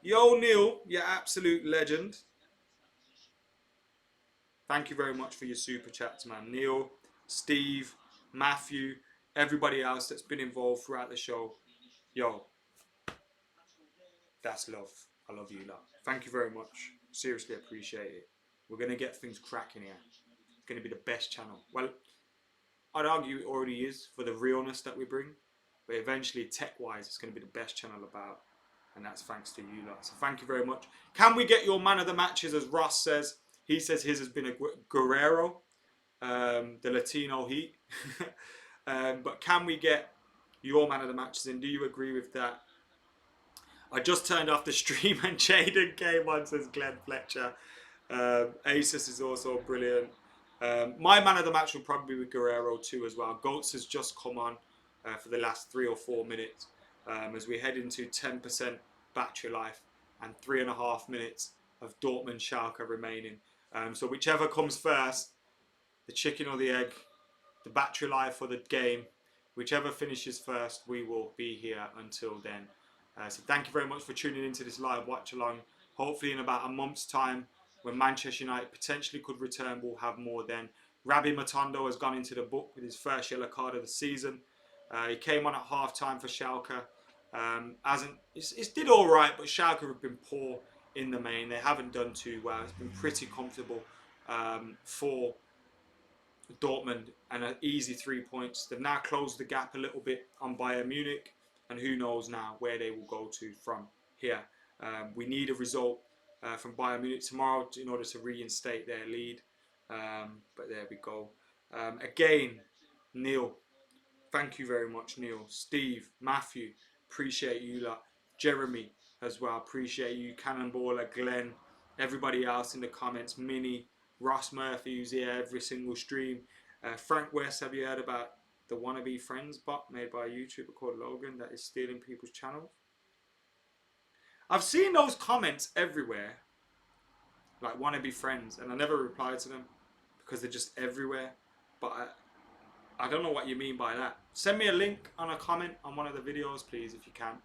Speaker 1: Yo, Neil, you absolute legend. Thank you very much for your super chats, man. Neil, Steve, Matthew, everybody else that's been involved throughout the show. Yo, that's love. I love you, lot. Thank you very much. Seriously appreciate it. We're going to get things cracking here. It's going to be the best channel. Well, I'd argue it already is for the realness that we bring. But eventually, tech-wise, it's going to be the best channel about. And that's thanks to you lot. So thank you very much. Can we get your man of the matches, as Ross says? He says his has been a Guerrero, the Latino Heat. But can we get your man of the matches? And do you agree with that? I just turned off the stream and Jadon came on, says Glenn Fletcher. Asus is also brilliant. My man of the match will probably be with Guerrero too as well. Goats has just come on for the last 3 or 4 minutes as we head into 10% battery life and 3.5 minutes of Dortmund Schalke remaining. So whichever comes first, the chicken or the egg, the battery life or the game, whichever finishes first, we will be here until then. So thank you very much for tuning into this live watch along. Hopefully in about a month's time, when Manchester United potentially could return, we'll have more then. Rabbi Matondo has gone into the book with his first yellow card of the season. He came on at half-time for Schalke. It's did all right, but Schalke have been poor in the main. They haven't done too well. It's been pretty comfortable for Dortmund and an easy 3 points. They've now closed the gap a little bit on Bayern Munich, and who knows now where they will go to from here. We need a result from Bayern Munich tomorrow in order to reinstate their lead. But there we go. Again, Neil, thank you very much, Neil. Steve, Matthew, appreciate you lot. Jeremy as well, appreciate you. Cannonballer, Glenn, everybody else in the comments. Minnie, Ross Murphy, who's here every single stream. Frank West, have you heard about the Wannabe Friends bot made by a YouTuber called Logan that is stealing people's channels? I've seen those comments everywhere, like Wannabe Friends, and I never reply to them because they're just everywhere. But I don't know what you mean by that. Send me a link on a comment on one of the videos, please, if you can.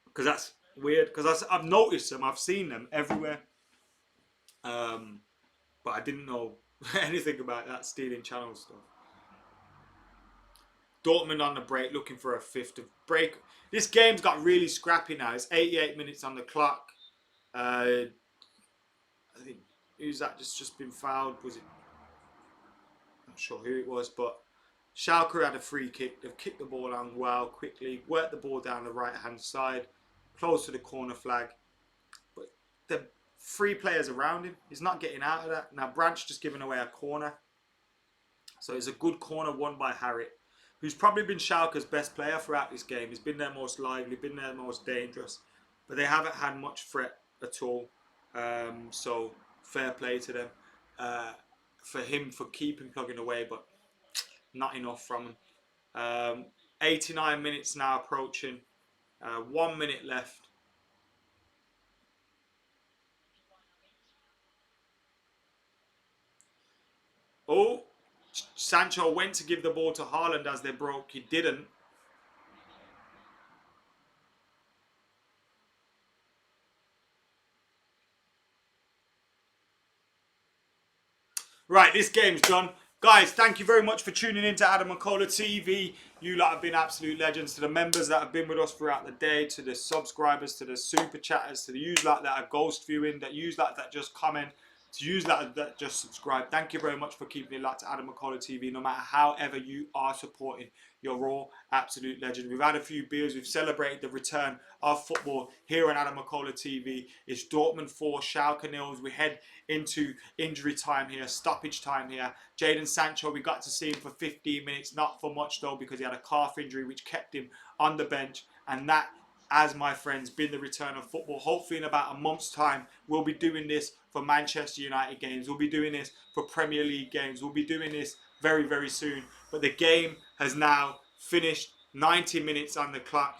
Speaker 1: Because that's weird. Because I've noticed them. I've seen them everywhere. But I didn't know anything about that stealing channel stuff. Dortmund on the break, looking for a fifth of break. This game's got really scrappy now. It's 88 minutes on the clock. I think, who's that just been fouled? Was it? Not sure who it was, but Schalke had a free kick. They've kicked the ball on well, quickly, worked the ball down the right-hand side, close to the corner flag. But the 3 players around him, he's not getting out of that. Now, Branch just giving away a corner. So it's a good corner won by Harrit, who's probably been Schalke's best player throughout this game. He's been their most lively, been their most dangerous. But they haven't had much threat at all. So fair play to them. For him for keeping plugging away, but not enough from him. 89 minutes now approaching. 1 minute left. Oh, Sancho went to give the ball to Haaland as they broke. He didn't. Right, this game's done. Guys, thank you very much for tuning in to AdamMcKola TV. You lot have been absolute legends. To the members that have been with us throughout the day, to the subscribers, to the super chatters, to the yous lot that are ghost viewing, that yous lot that just comment, to yous lot that just subscribe. Thank you very much for keeping it locked to AdamMcKola TV. No matter however you are supporting, you're all absolute legends. We've had a few beers. We've celebrated the return of football here on AdamMcKola TV. It's Dortmund 4, Schalke 0. We head into injury time here, stoppage time here. Jadon Sancho, we got to see him for 15 minutes, not for much though, because he had a calf injury which kept him on the bench. And that, as my friends, been the return of football. Hopefully in about a month's time, we'll be doing this for Manchester United games. We'll be doing this for Premier League games. We'll be doing this very, very soon. But the game has now finished. 90 minutes on the clock.